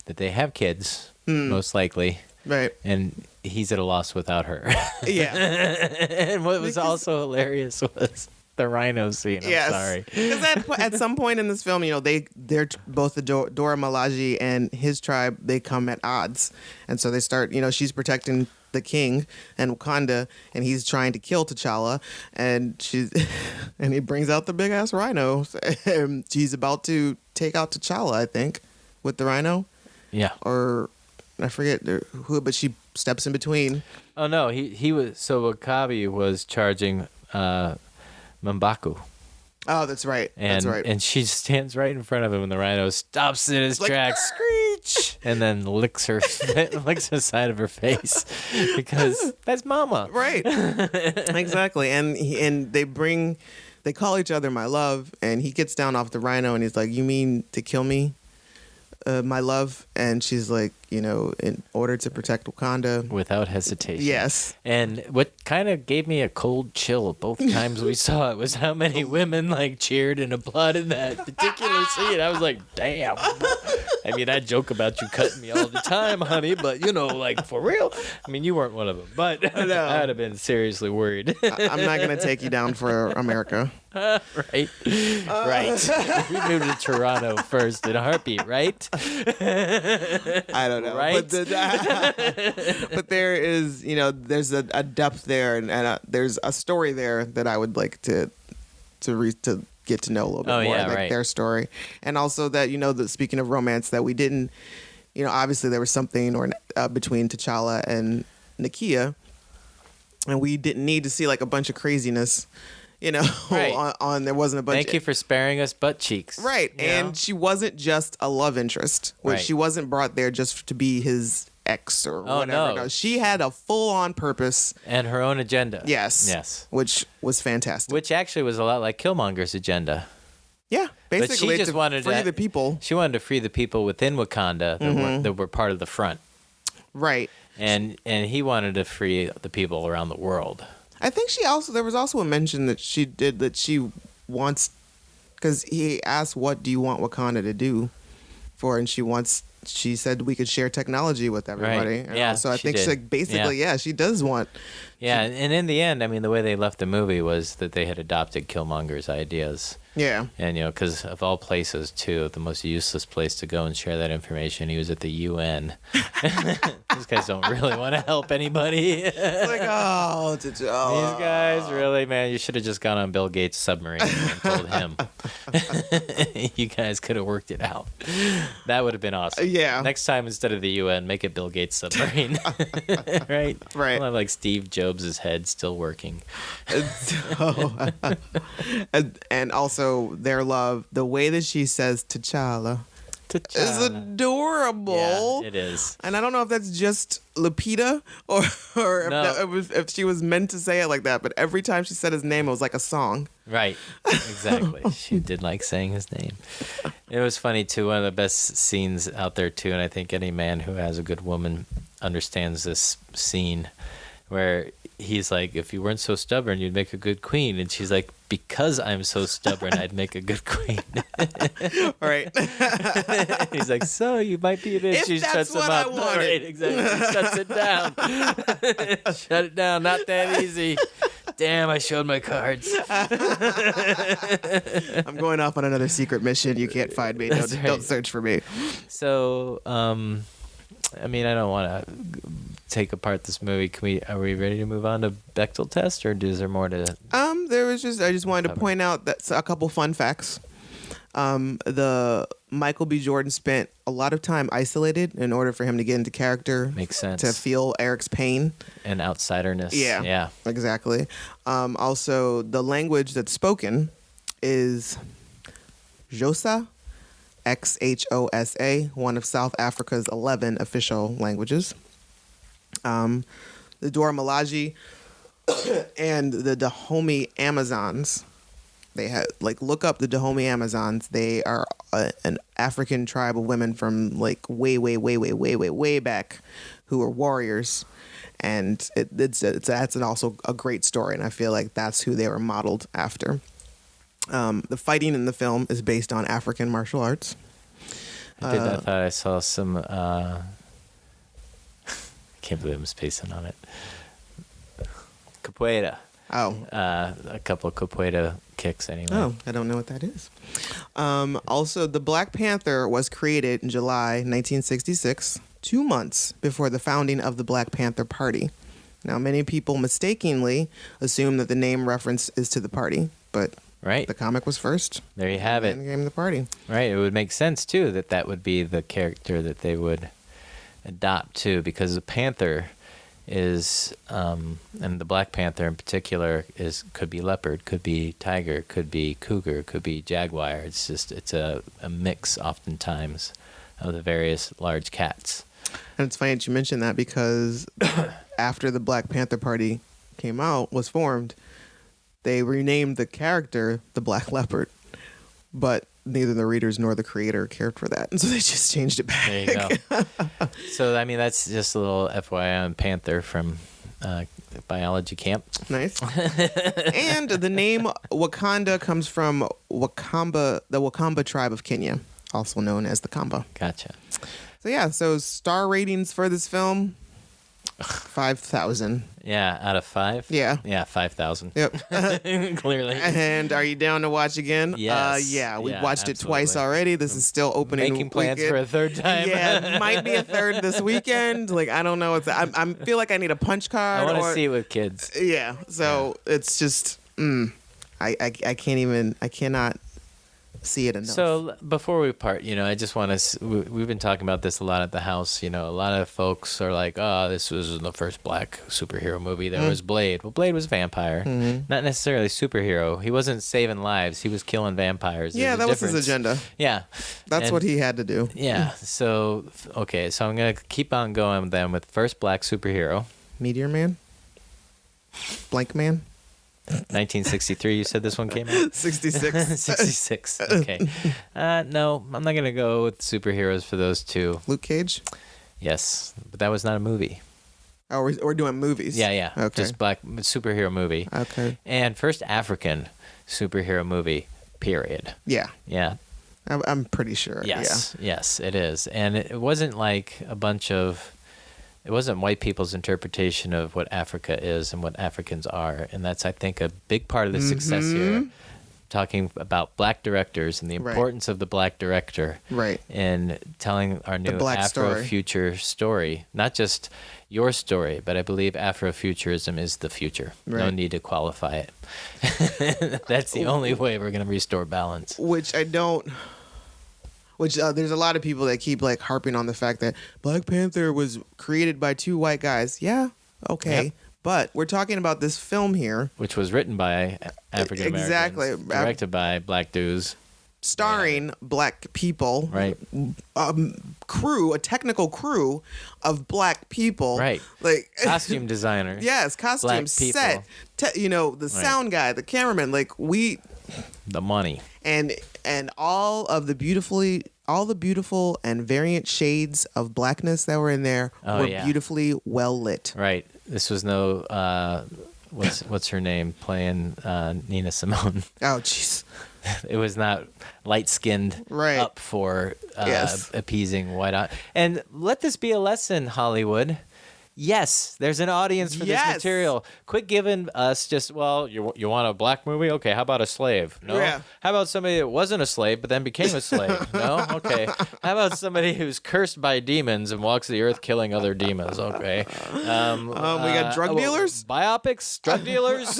that they have kids, most likely. Right. And he's at a loss without her. Yeah. And what was also hilarious was the rhino scene. I'm sorry. Because at some point in this film, they're both the Dora Milaje and his tribe, they come at odds. And so they start, she's protecting the king and Wakanda, and he's trying to kill T'Challa, and he brings out the big ass rhino. She's about to take out T'Challa, I think, with the rhino. Yeah. Or I forget who, but she steps in between. Oh no, he was, so Wakabi was charging M'Baku. Oh, that's right. That's right. And she stands right in front of him, and the rhino stops in his tracks, screech, and then licks the side of her face because that's Mama. Right. Exactly. And they call each other my love, and he gets down off the rhino, and he's like, "You mean to kill me, my love?" And she's like, in order to protect Wakanda. Without hesitation. Yes. And what kind of gave me a cold chill both times we saw it was how many women cheered and applauded that particular scene. I was like, damn. I mean, I joke about you cutting me all the time, honey, but for real. I mean, you weren't one of them, but I'd have been seriously worried. I'm not going to take you down for America. Right. Right. We moved to Toronto first in a heartbeat, right? I don't know. Right? But there is, there's a depth there, and there's a story there that I would like to get to know a little bit more, right. Their story. And also that, speaking of romance, that we didn't, obviously there was something between T'Challa and Nakia, and we didn't need to see a bunch of craziness. Right. on there wasn't a bunch. Thank you for sparing us butt cheeks. Right, and she wasn't just a love interest. Right. She wasn't brought there just to be his ex or whatever. No. She had a full-on purpose and her own agenda. Yes, which was fantastic. Which actually was a lot like Killmonger's agenda. Yeah, basically, but she just wanted to free the people. She wanted to free the people within Wakanda that were part of the front. Right, and he wanted to free the people around the world. I think there was also a mention that she wants, because he asked, what do you want Wakanda to do for, and she said we could share technology with everybody. Right. Yeah, so I think did. She does want. Yeah, and in the end, I mean, the way they left the movie was that they had adopted Killmonger's ideas. Yeah. And, because of all places, too, the most useless place to go and share that information, he was at the UN. These guys don't really want to help anybody. These guys, really, man, you should have just gone on Bill Gates' submarine and told him. You guys could have worked it out. That would have been awesome. Yeah. Next time, instead of the UN, make it Bill Gates' submarine. Right? Right. We'll have, Steve Jobs' head still working. And also their love, the way that she says T'Challa is adorable. Yeah, it is. And I don't know if that's just Lupita or No. if she was meant to say it like that, but every time she said his name, it was like a song. Right. Exactly. She did like saying his name. It was funny too. One of the best scenes out there too, and I think any man who has a good woman understands this scene where he's like, if you weren't so stubborn, you'd make a good queen. And she's like, because I'm so stubborn, I'd make a good queen. Right. He's like, so you might be an issue. If that's what I wanted. Right, exactly. She shuts it down. Shut it down. Not that easy. Damn, I showed my cards. I'm going off on another secret mission. You can't find me. Don't search for me. So, I mean, I don't want to take apart this movie. Are we ready to move on to Bechdel test, or is there more to? I just wanted to point out that a couple fun facts. The Michael B. Jordan spent a lot of time isolated in order for him to get into character. Makes sense. To feel Eric's pain And outsiderness. Yeah, exactly. Also, the language that's spoken is Xhosa, Xhosa, one of South Africa's 11 official languages. The Dora Milaje and the Dahomey Amazons. They had look up the Dahomey Amazons. They are an African tribe of women from way back, who are warriors, and that's also a great story. And I feel like that's who they were modeled after. The fighting in the film is based on African martial arts. I thought I saw some. Can't believe I'm spacing on it. Capoeira. Oh. A couple of capoeira kicks anyway. Oh, I don't know what that is. Also, the Black Panther was created in July 1966, 2 months before the founding of the Black Panther Party. Now, many people mistakenly assume that the name reference is to the party, but right. The comic was first. There you have it. And came the party. Right. It would make sense, too, that would be the character that they would adopt, too, because the Panther is, and the Black Panther in particular, could be leopard, could be tiger, could be cougar, could be jaguar. It's a mix oftentimes of the various large cats. And it's funny that you mentioned that because after the Black Panther Party was formed, they renamed the character the Black Leopard, but neither the readers nor the creator cared for that, and so they just changed it back. There you go. So, I mean, that's just a little FYI on Panther from biology camp. Nice. And the name Wakanda comes from the Wakamba tribe of Kenya, also known as the Kamba. Gotcha. So yeah, star ratings for this film, 5,000. Yeah, out of 5? Yeah. Yeah, 5,000. Yep. Clearly. And are you down to watch again? Yes. Yeah, we've watched absolutely. it twice already. This is still opening Making plans weekend. for a third time. Yeah, might be a third this weekend. I don't know. I feel like I need a punch card. I want to see it with kids. Yeah, it's just, I cannot see it enough. So before we part, I just want to. We've been talking about this a lot at the house. A lot of folks are like, "Oh, this was the first black superhero movie. There was Blade. Well, Blade was a vampire, not necessarily superhero. He wasn't saving lives. He was killing vampires. Yeah, that was his agenda. Yeah, that's what he had to do. Yeah. So okay, so I'm gonna keep on going then with first black superhero, Meteor Man, Blank Man. 1963, you said this one came out? 66. 66, okay. No, I'm not going to go with superheroes for those two. Luke Cage? Yes, but that was not a movie. Oh, we're doing movies? Yeah. Okay. Just black superhero movie. Okay. And first African superhero movie, period. Yeah. Yeah. I'm pretty sure. Yes, yes, it is. And it wasn't like it wasn't white people's interpretation of what Africa is and what Africans are. And that's, I think, a big part of the success here. Talking about black directors and the importance of the black director in telling our new Afrofuture story. Not just your story, but I believe Afrofuturism is the future. Right. No need to qualify it. That's the only way we're going to restore balance. There's a lot of people that keep harping on the fact that Black Panther was created by 2 white guys. Yeah, okay. Yep. But we're talking about this film here. Which was written by African Americans. Exactly. Directed by black dudes. Starring black people. Right. crew, a technical crew of black people. Right. Like Costume designer. Yes, costume Black set. The sound guy, the cameraman. Like the money. And all the beautiful and variant shades of blackness that were in there were beautifully well lit. Right. This was no what's her name playing Nina Simone. Oh jeez. It was not light-skinned up for appeasing white. And let this be a lesson, Hollywood. Yes, there's an audience for this material. Quit giving us just, you want a black movie? Okay, how about a slave? No? Yeah. How about somebody that wasn't a slave but then became a slave? No? Okay. How about somebody who's cursed by demons and walks the earth killing other demons? Okay. We got drug dealers? Biopics? Drug dealers?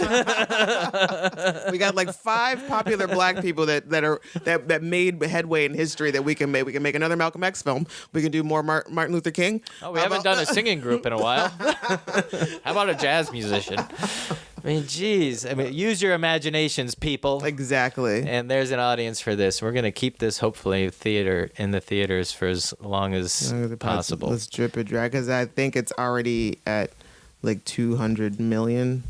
We got like 5 popular black people that made headway in history that we can make. We can make another Malcolm X film. We can do more Martin Luther King. Oh, we haven't done a singing group in a while. How about a jazz musician? I mean, geez. I mean, use your imaginations, people. Exactly. And there's an audience for this. We're going to keep this, hopefully, in the theaters for as long as possible. Let's drip it dry, because I think it's already at like 200 million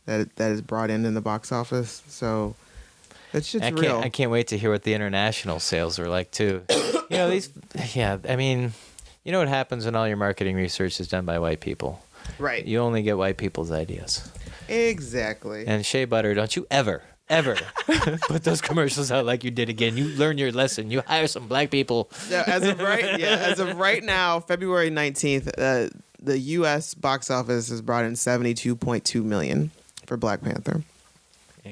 that is brought in the box office. So that shit's real. I can't wait to hear what the international sales are like, too. I mean... You know what happens when all your marketing research is done by white people? Right. You only get white people's ideas. Exactly. And Shea Butter, don't you ever put those commercials out like you did again. You learn your lesson. You hire some black people. As of right now, February 19th, the U.S. box office has brought in $72.2 million for Black Panther.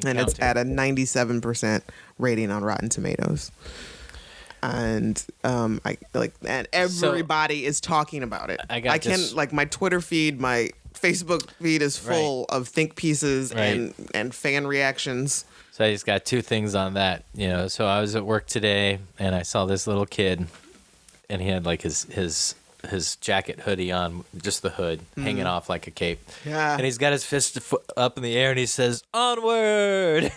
And it's at a 97% rating on Rotten Tomatoes. And everybody is talking about it. My Twitter feed, my Facebook feed is full of think pieces and fan reactions. So I just got 2 things on that. So I was at work today and I saw this little kid, and he had like his jacket hoodie on, just the hood, hanging off like a cape. Yeah. And he's got his fist up in the air and he says, "Onward!"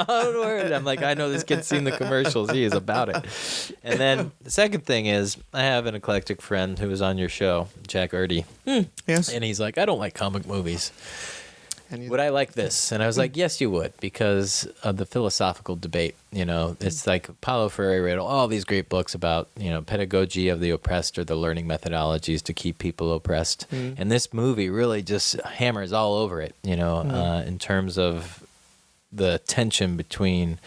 Onward! I'm like, I know this kid's seen the commercials. He is about it. And then the second thing is, I have an eclectic friend who was on your show, Jack Erdy. Yes. And he's like, I don't like comic movies. Would I like this? And I was like, yes, you would, because of the philosophical debate. It's like Paulo Freire wrote all these great books about, pedagogy of the oppressed, or the learning methodologies to keep people oppressed. And this movie really just hammers all over it, in terms of the tension between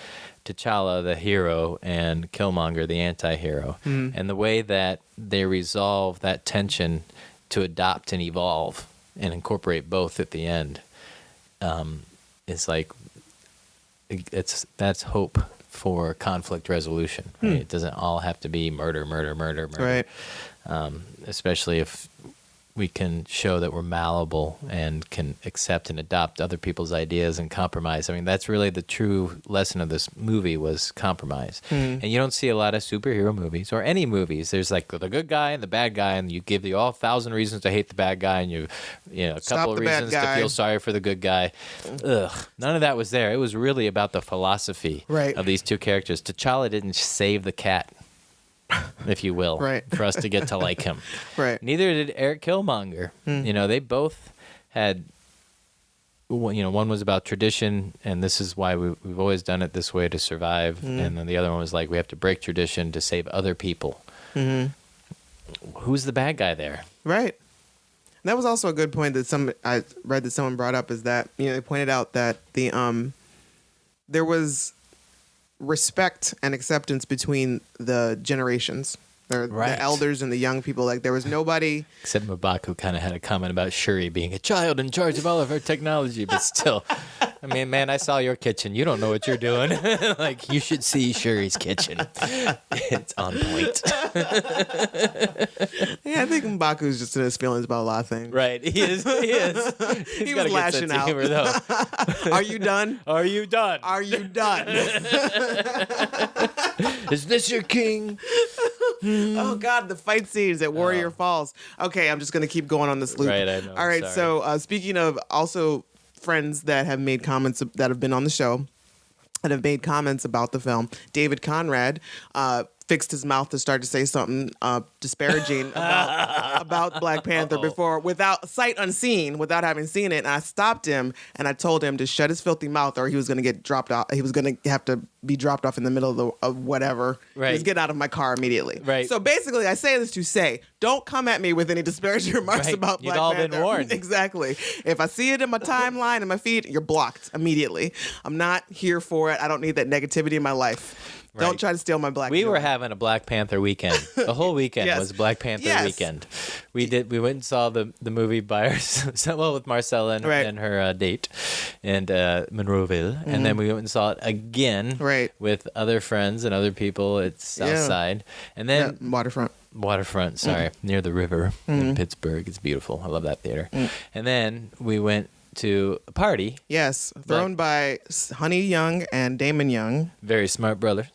T'Challa, the hero, and Killmonger, the anti-hero, and the way that they resolve that tension to adopt and evolve and incorporate both at the end. It's like that's hope for conflict resolution. Right? It doesn't all have to be murder. Right. Especially if we can show that we're malleable and can accept and adopt other people's ideas and compromise. I mean, that's really the true lesson of this movie, was compromise. And you don't see a lot of superhero movies or any movies. There's like the good guy and the bad guy, and you give you all 1,000 reasons to hate the bad guy, and a couple of reasons to feel sorry for the good guy. Ugh, none of that was there. It was really about the philosophy of these 2 characters. T'Challa didn't save the cat, if you will, for us to get to like him. Right. Neither did Eric Killmonger. They both had, one was about tradition, and this is why we've always done it this way to survive. And then the other one was like, we have to break tradition to save other people. Who's the bad guy there? Right. And that was also a good point that I read that someone brought up, is that, they pointed out that there was respect and acceptance between the generations, the elders and the young people. Like, there was nobody, except M'Baku kind of had a comment about Shuri being a child in charge of all of our technology, but still, I mean, man, I saw your kitchen. You don't know what you're doing. Like, you should see Shuri's kitchen. It's on point. Yeah, I think M'Baku's just in his feelings about a lot of things. Right, he is. He was lashing out. Humor, though. Are you done? Are you done? Are you done? Is this your king? Oh God, the fight scenes at Warrior Falls. Okay, I'm just gonna keep going on this loop. Right, I know. All right, so speaking of also friends that have made comments that have been on the show, that have made comments about the film, David Conrad fixed his mouth to start to say something disparaging about Black Panther before, without sight unseen, without having seen it. And I stopped him and I told him to shut his filthy mouth, or he was going to get dropped off. He was going to have to be dropped off in the middle of whatever. Right. Just get out of my car immediately. Right. So basically, I say this to say, don't come at me with any disparaging remarks about Black Panther. You've all been warned. Exactly. If I see it in my timeline and my feed, you're blocked immediately. I'm not here for it. I don't need that negativity in my life. Right. Don't try to steal my Black. We were having a Black Panther weekend. The whole weekend Yes. was Black Panther Yes. weekend. We went and saw the movie by ourselves, well, with Marcella and her date, and Monroeville, and then we went and saw it again with other friends and other people at Southside, and then Waterfront, sorry, near the river in Pittsburgh. It's beautiful. I love that theater. And then we went to a party. Yes, thrown by Honey Young and Damon Young. Very smart brother.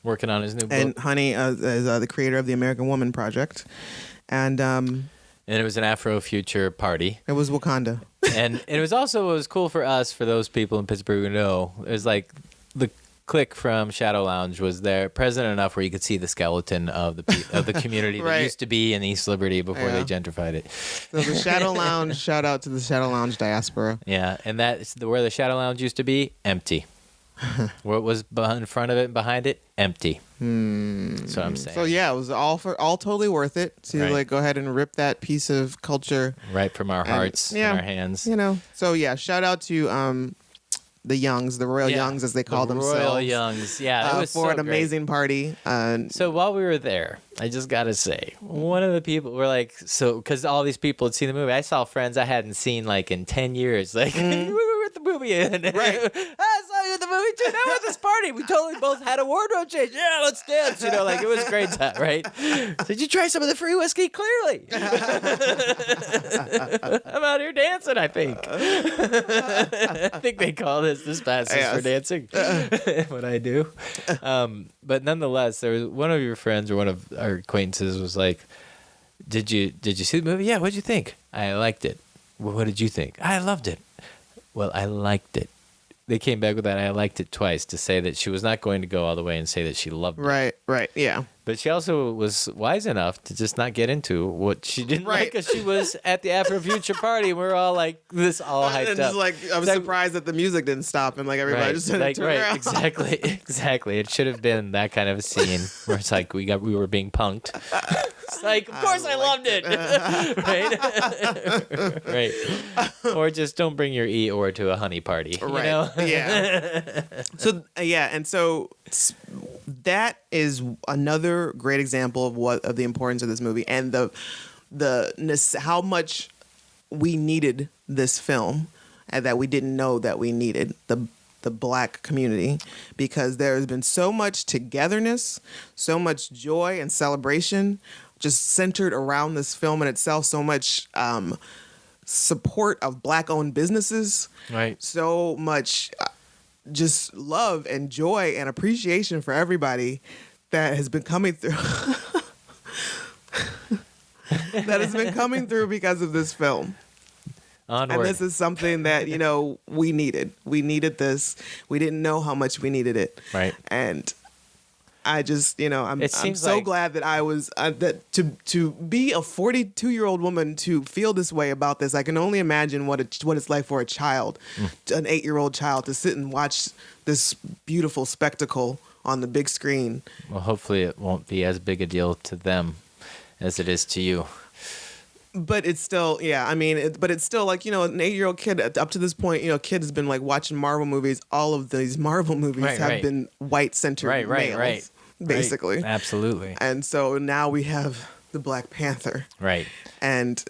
Working on his new book. And Honey is the creator of the American Woman Project. And it was an Afrofuture party. It was Wakanda. And it was also, what was cool for us, for those people in Pittsburgh who know, it was like the clique from Shadow Lounge was there, present enough where you could see the skeleton of the community that used to be in East Liberty before they gentrified it. So the Shadow Lounge, shout out to the Shadow Lounge diaspora. Yeah, and that's where the Shadow Lounge used to be, empty. What was in front of it and behind it, empty. That's what I'm saying. So yeah, it was all totally worth it to like go ahead and rip that piece of culture right from our hearts and our hands. You know. So yeah, shout out to the Youngs, the Royal Youngs, as they call themselves. Royal Youngs, yeah. It was for so an amazing party. So while we were there, I just got to say, one of the people were like, because all these people had seen the movie. I saw friends I hadn't seen like in 10 years. Like, we were at the movie. And I saw you at the movie too. Now we're at this party. We totally both had a wardrobe change. Yeah, let's dance. You know, like it was a great time, right? Did you try some of the free whiskey? Clearly. I'm out here dancing, I think. I think they call this passes for dancing. What I do. But nonetheless, there was one of your friends or one of our acquaintances was like, did you see the movie? Yeah, what'd you think? I liked it. Well, what did you think? I loved it. Well, I liked it. They came back with that. I liked it twice to say that she was not going to go all the way and say that she loved it. Right, yeah. But she also was wise enough to just not get into what she didn't like, because she was at the Afrofuture party. And we were all like, this all hyped and up. Just like, I was surprised that the music didn't stop and like everybody just turned around. Exactly. It should have been that kind of a scene where it's like we were being punked. It's like, of course I loved it. Right. Or just don't bring your Eeyore to a honey party. You know? Yeah. So and so that is another great example of the importance of this movie and how much we needed this film and that we didn't know that we needed the Black community, because there has been so much togetherness, so much joy and celebration just centered around this film in itself, so much support of Black-owned businesses, so much just love and joy and appreciation for everybody that has been coming through because of this film. Onward. And this is something that, you know, we needed. We needed this. We didn't know how much we needed it. Right. And I just, you know, I'm so like glad that I was that to be a 42-year-old woman to feel this way about this. I can only imagine what it's like for a child, an 8-year-old child, to sit and watch this beautiful spectacle on the big screen. Well, hopefully it won't be as big a deal to them as it is to you. But it's still, but it's still like, you know, an 8-year-old kid up to this point, you know, kid has been like watching Marvel movies. All of these Marvel movies have been white-centered males, basically. Right. Absolutely. And so now we have the Black Panther. Right. And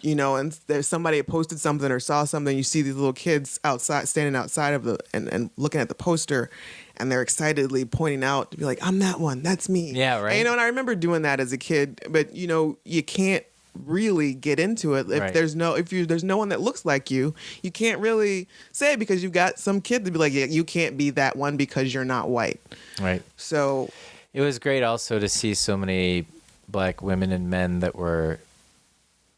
you know, and there's somebody posted something or saw something. You see these little kids standing outside of and looking at the poster, and they're excitedly pointing out to be like, I'm that one. That's me. Yeah, right. And, you know, and I remember doing that as a kid, but, you know, you can't really get into it if there's no one that looks like you. You can't really say it because you've got some kid to be like, yeah, you can't be that one because you're not white. Right. So it was great also to see so many Black women and men that were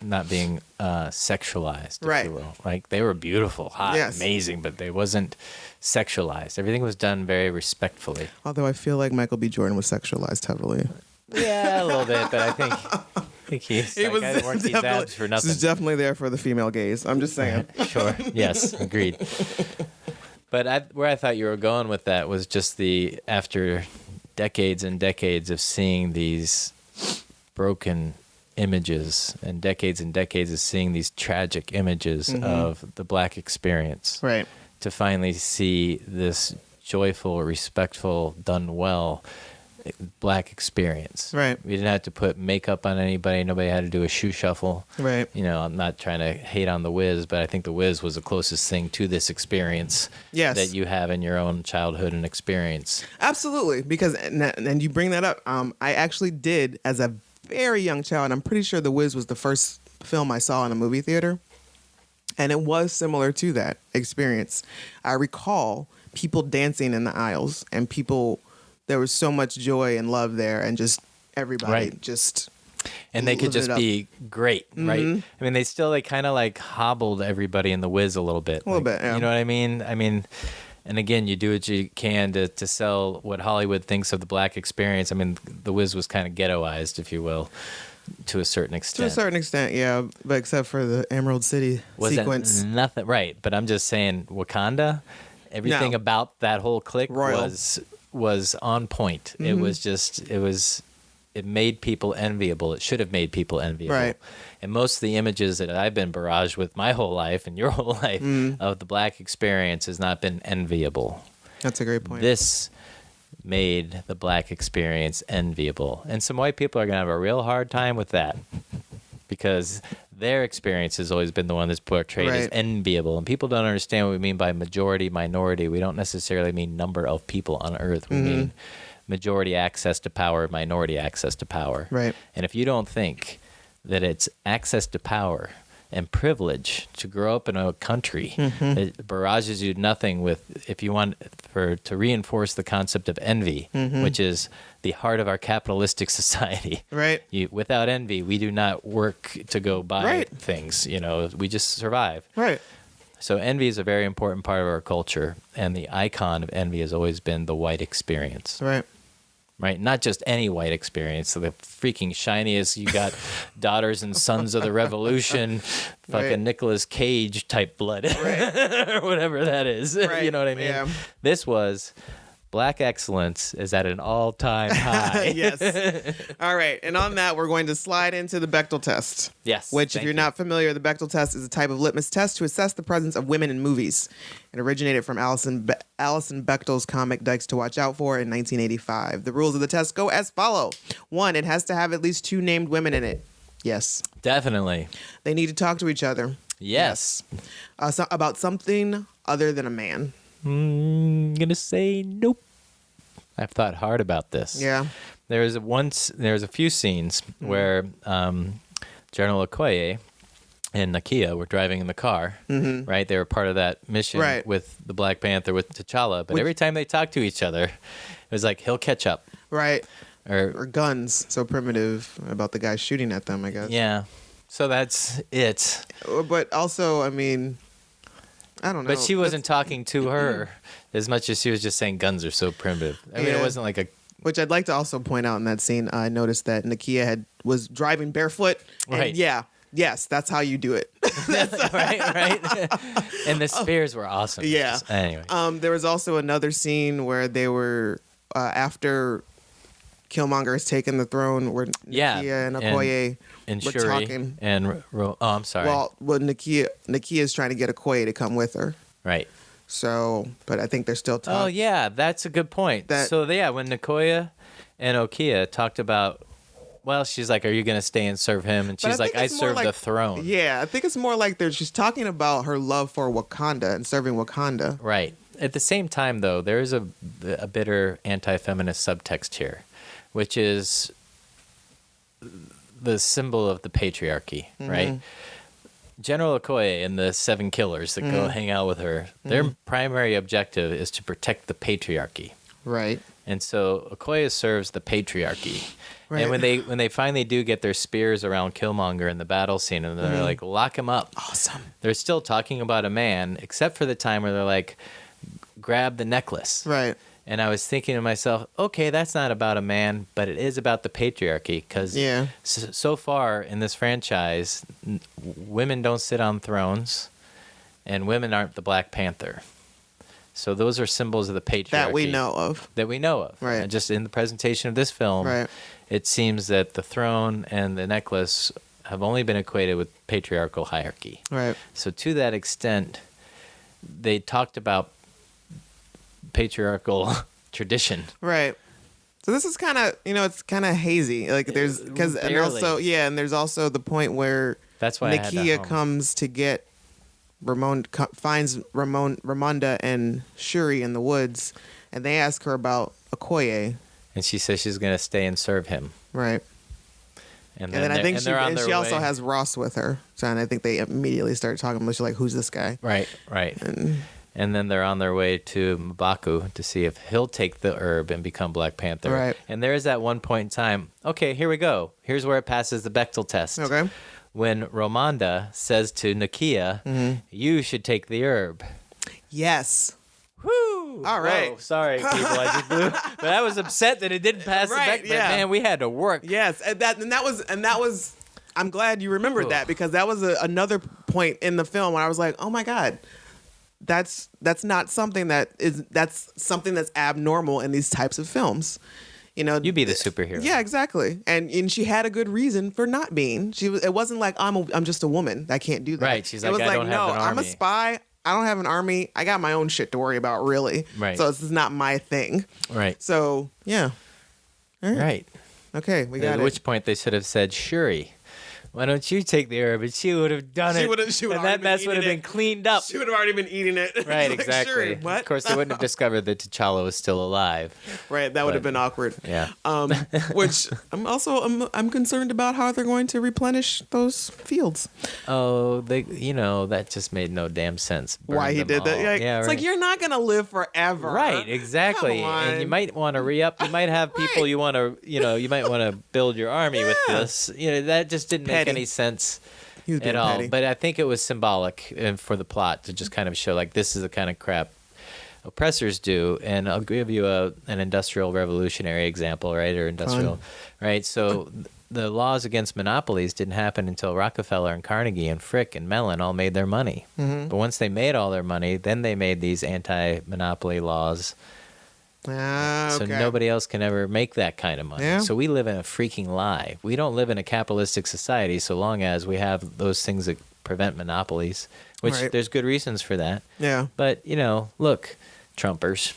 sexualized, if Right. you will. Like they were beautiful, hot, Yes. amazing, but they wasn't sexualized. Everything was done very respectfully. Although I feel like Michael B. Jordan was sexualized heavily. Yeah, a little bit, but I think he's He was I didn't work these abs for nothing. He's definitely there for the female gaze. I'm just saying. Sure. Yes. Agreed. But where I thought you were going with that was just after decades and decades of seeing these broken images and decades of seeing these tragic images of the Black experience. Right. To finally see this joyful, respectful, done well Black experience. Right. We didn't have to put makeup on anybody. Nobody had to do a shoe shuffle. Right. You know, I'm not trying to hate on The Wiz, but I think The Wiz was the closest thing to this experience that you have in your own childhood and experience. Absolutely. Because, and you bring that up, I actually did, as a very young child, I'm pretty sure The Wiz was the first film I saw in a movie theater. And it was similar to that experience. I recall people dancing in the aisles and there was so much joy and love there, and just everybody just. And they could just be great, right? I mean, they kind of like hobbled everybody in The Wiz a little bit. A little bit, yeah. You know what I mean? And again, you do what you can to sell what Hollywood thinks of the Black experience. I mean, The Wiz was kind of ghettoized, if you will, to a certain extent. To a certain extent, yeah. But except for the Emerald City sequence. Nothing, right. But I'm just saying, Wakanda, everything about that whole clique was on point. It was just, it made people enviable. It should have made people enviable. Right. And most of the images that I've been barraged with my whole life and your whole life of the Black experience has not been enviable. That's a great point. This made the Black experience enviable. And some white people are going to have a real hard time with that because their experience has always been the one that's portrayed as enviable. And people don't understand what we mean by majority, minority. We don't necessarily mean number of people on earth. We mean majority access to power, minority access to power. Right. And if you don't think that it's access to power and privilege to grow up in a country that barrages you nothing with, if you want to reinforce the concept of envy, which is the heart of our capitalistic society. Right. Without envy, we do not work to go buy things. You know, we just survive. Right. So envy is a very important part of our culture, and the icon of envy has always been the white experience. Right. Right, not just any white experience. So the freaking shiniest. You got Daughters and Sons of the Revolution, fucking Nicolas Cage type blood, or whatever that is. Right. You know what I mean? Yeah. This was Black excellence is at an all-time high. Yes. All right. And on that, we're going to slide into the Bechdel test. Yes. Which, if you're not familiar, the Bechdel test is a type of litmus test to assess the presence of women in movies. It originated from Alison Bechdel's comic Dykes to Watch Out For in 1985. The rules of the test go as follow. 1, it has to have at least 2 named women in it. Yes. Definitely. They need to talk to each other. Yes. About something other than a man. I'm going to say nope. I've thought hard about this. Yeah. There's a few scenes where General Okoye and Nakia were driving in the car, right? They were part of that mission with the Black Panther, with T'Challa. But every time they talked to each other, it was like, he'll catch up. Right. Or guns. So primitive about the guy shooting at them, I guess. Yeah. So that's it. But also, I mean, I don't know. But she wasn't talking to her as much as she was just saying guns are so primitive. I mean, it wasn't like a... Which I'd like to also point out in that scene, I noticed that Nakia was driving barefoot. Right. And yes, that's how you do it. right. And the spears were awesome. Yeah. Anyway. There was also another scene where they were, after Killmonger has taken the throne, where Nakia and Okoye were talking. And I'm sorry. Well, Nakia is trying to get Okoye to come with her. Right. So, but I think they're still talking. Oh, yeah, that's a good point. When Nakoya and Okia talked about, well, she's like, are you going to stay and serve him? And she's like, I serve the throne. Yeah, I think it's more like she's talking about her love for Wakanda and serving Wakanda. Right. At the same time, though, there is a bitter anti-feminist subtext here, which is the symbol of the patriarchy, right? General Okoye and the 7 killers that go hang out with her, their primary objective is to protect the patriarchy. Right. And so Okoye serves the patriarchy. Right. And when they finally do get their spears around Killmonger in the battle scene, and they're like, lock him up. Awesome. They're still talking about a man, except for the time where they're like, grab the necklace. Right. And I was thinking to myself, okay, that's not about a man, but it is about the patriarchy. Because so far in this franchise, women don't sit on thrones, and women aren't the Black Panther. So those are symbols of the patriarchy. That we know of. Right. And just in the presentation of this film, it seems that the throne and the necklace have only been equated with patriarchal hierarchy. Right. So to that extent, they talked about patriarchal tradition. Right. So this is kind of, it's kind of hazy. Like there's, and there's also the point where that's why Nakia comes to get finds Ramonda and Shuri in the woods, and they ask her about Okoye. And she says she's going to stay and serve him. Right. And then I think she also has Ross with her. So and I think they immediately start talking about, she's like, who's this guy? Right. And then they're on their way to M'Baku to see if he'll take the herb and become Black Panther. Right. And there is that one point in time, okay, here we go. Here's where it passes the Bechdel test. Okay. When Ramonda says to Nakia, you should take the herb. Yes. Woo! All right. Whoa, sorry, people. I just blew. But I was upset that it didn't pass the Bechdel. Yeah. Man, we had to work. Yes, and that was. I'm glad you remembered that, because that was another point in the film when I was like, oh my God, that's not something that's something that's abnormal in these types of films. You be the superhero. Yeah, exactly. And she had a good reason for not being. It wasn't like I'm just a woman. I can't do that. Right. She's like, it was I don't have an army. I'm a spy. I don't have an army. I got my own shit to worry about, really. Right. So this is not my thing. Right. So yeah. All right. Okay, we got it. At which point they should have said, Shuri, why don't you take the herb? And she would have done it. And that mess would have been cleaned up. She would have already been eating it. Right, like, exactly. Shuri, what? Of course, they wouldn't have discovered that T'Challa was still alive. Right, that would have been awkward. Yeah. Which I'm concerned about how they're going to replenish those fields. Oh, that just made no damn sense. Why he did that? It's like, you're not gonna live forever. Right, exactly. And you might want to re-up. You might have people you want to, you might want to build your army with this. That just didn't make any sense at all. Petty. But I think it was symbolic for the plot to just kind of show, like, this is the kind of crap oppressors do. And I'll give you an industrial revolutionary example, right? Or industrial, right? So the laws against monopolies didn't happen until Rockefeller and Carnegie and Frick and Mellon all made their money. Mm-hmm. But once they made all their money, then they made these anti-monopoly laws. So nobody else can ever make that kind of money. Yeah. So we live in a freaking lie. We don't live in a capitalistic society so long as we have those things that prevent monopolies, which there's good reasons for that. Yeah. But, look, Trumpers,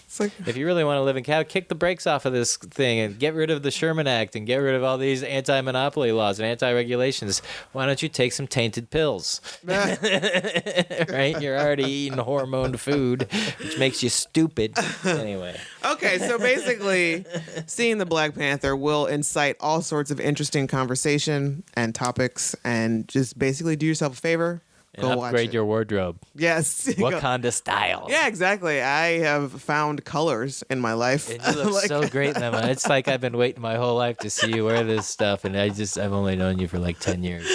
if you really want to live in kick the brakes off of this thing and get rid of the Sherman Act and get rid of all these anti-monopoly laws and anti-regulations, why don't you take some tainted pills? Right? You're already eating hormone food, which makes you stupid. Anyway. Okay, so basically, seeing the Black Panther will incite all sorts of interesting conversation and topics, and just basically do yourself a favor. And upgrade your wardrobe. Yes. Wakanda style. Yeah, exactly. I have found colors in my life. And you look so great in them. It's like I've been waiting my whole life to see you wear this stuff, and I've only known you for like 10 years.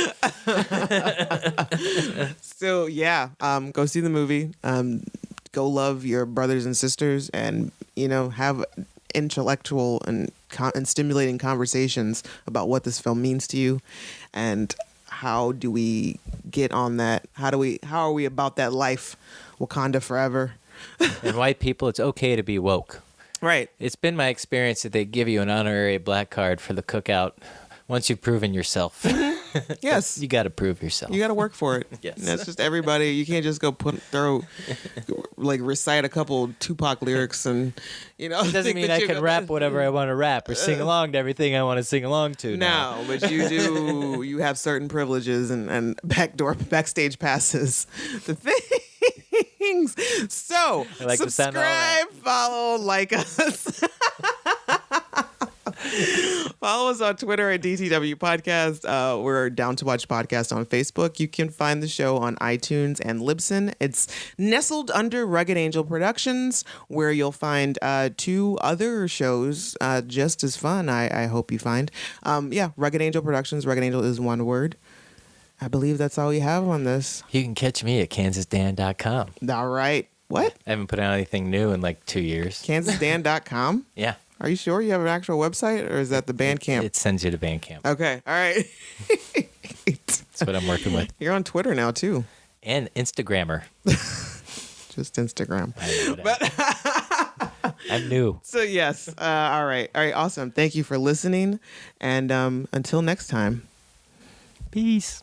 So, yeah, go see the movie. Go love your brothers and sisters, and, have intellectual and stimulating conversations about what this film means to you, and how do we get on that? How are we about that life? Wakanda forever. And white people, it's okay to be woke. Right. It's been my experience that they give you an honorary black card for the cookout once you've proven yourself. Yes. You got to prove yourself. You got to work for it. Yes. And that's just everybody. You can't just go recite a couple Tupac lyrics and, It doesn't mean I can rap whatever I want to rap or sing along to everything I want to sing along to. No, but you have certain privileges and backstage passes to things. So, subscribe, follow, like us. Follow us on Twitter at DTW Podcast. We're Down to Watch Podcast on Facebook. You can find the show on iTunes and Libsyn. It's nestled under Rugged Angel Productions, where you'll find 2 other shows just as fun, I hope you find. Rugged Angel Productions. Rugged Angel is one word. I believe that's all we have on this. You can catch me at kansasdan.com. All right. What? I haven't put out anything new in like 2 years. kansasdan.com? Yeah. Are you sure you have an actual website, or is that the Bandcamp? It sends you to Bandcamp. Okay. All right. That's what I'm working with. You're on Twitter now, too. And Instagrammer. Just Instagram. I'm new. So, yes. All right. All right. Awesome. Thank you for listening. And until next time. Peace.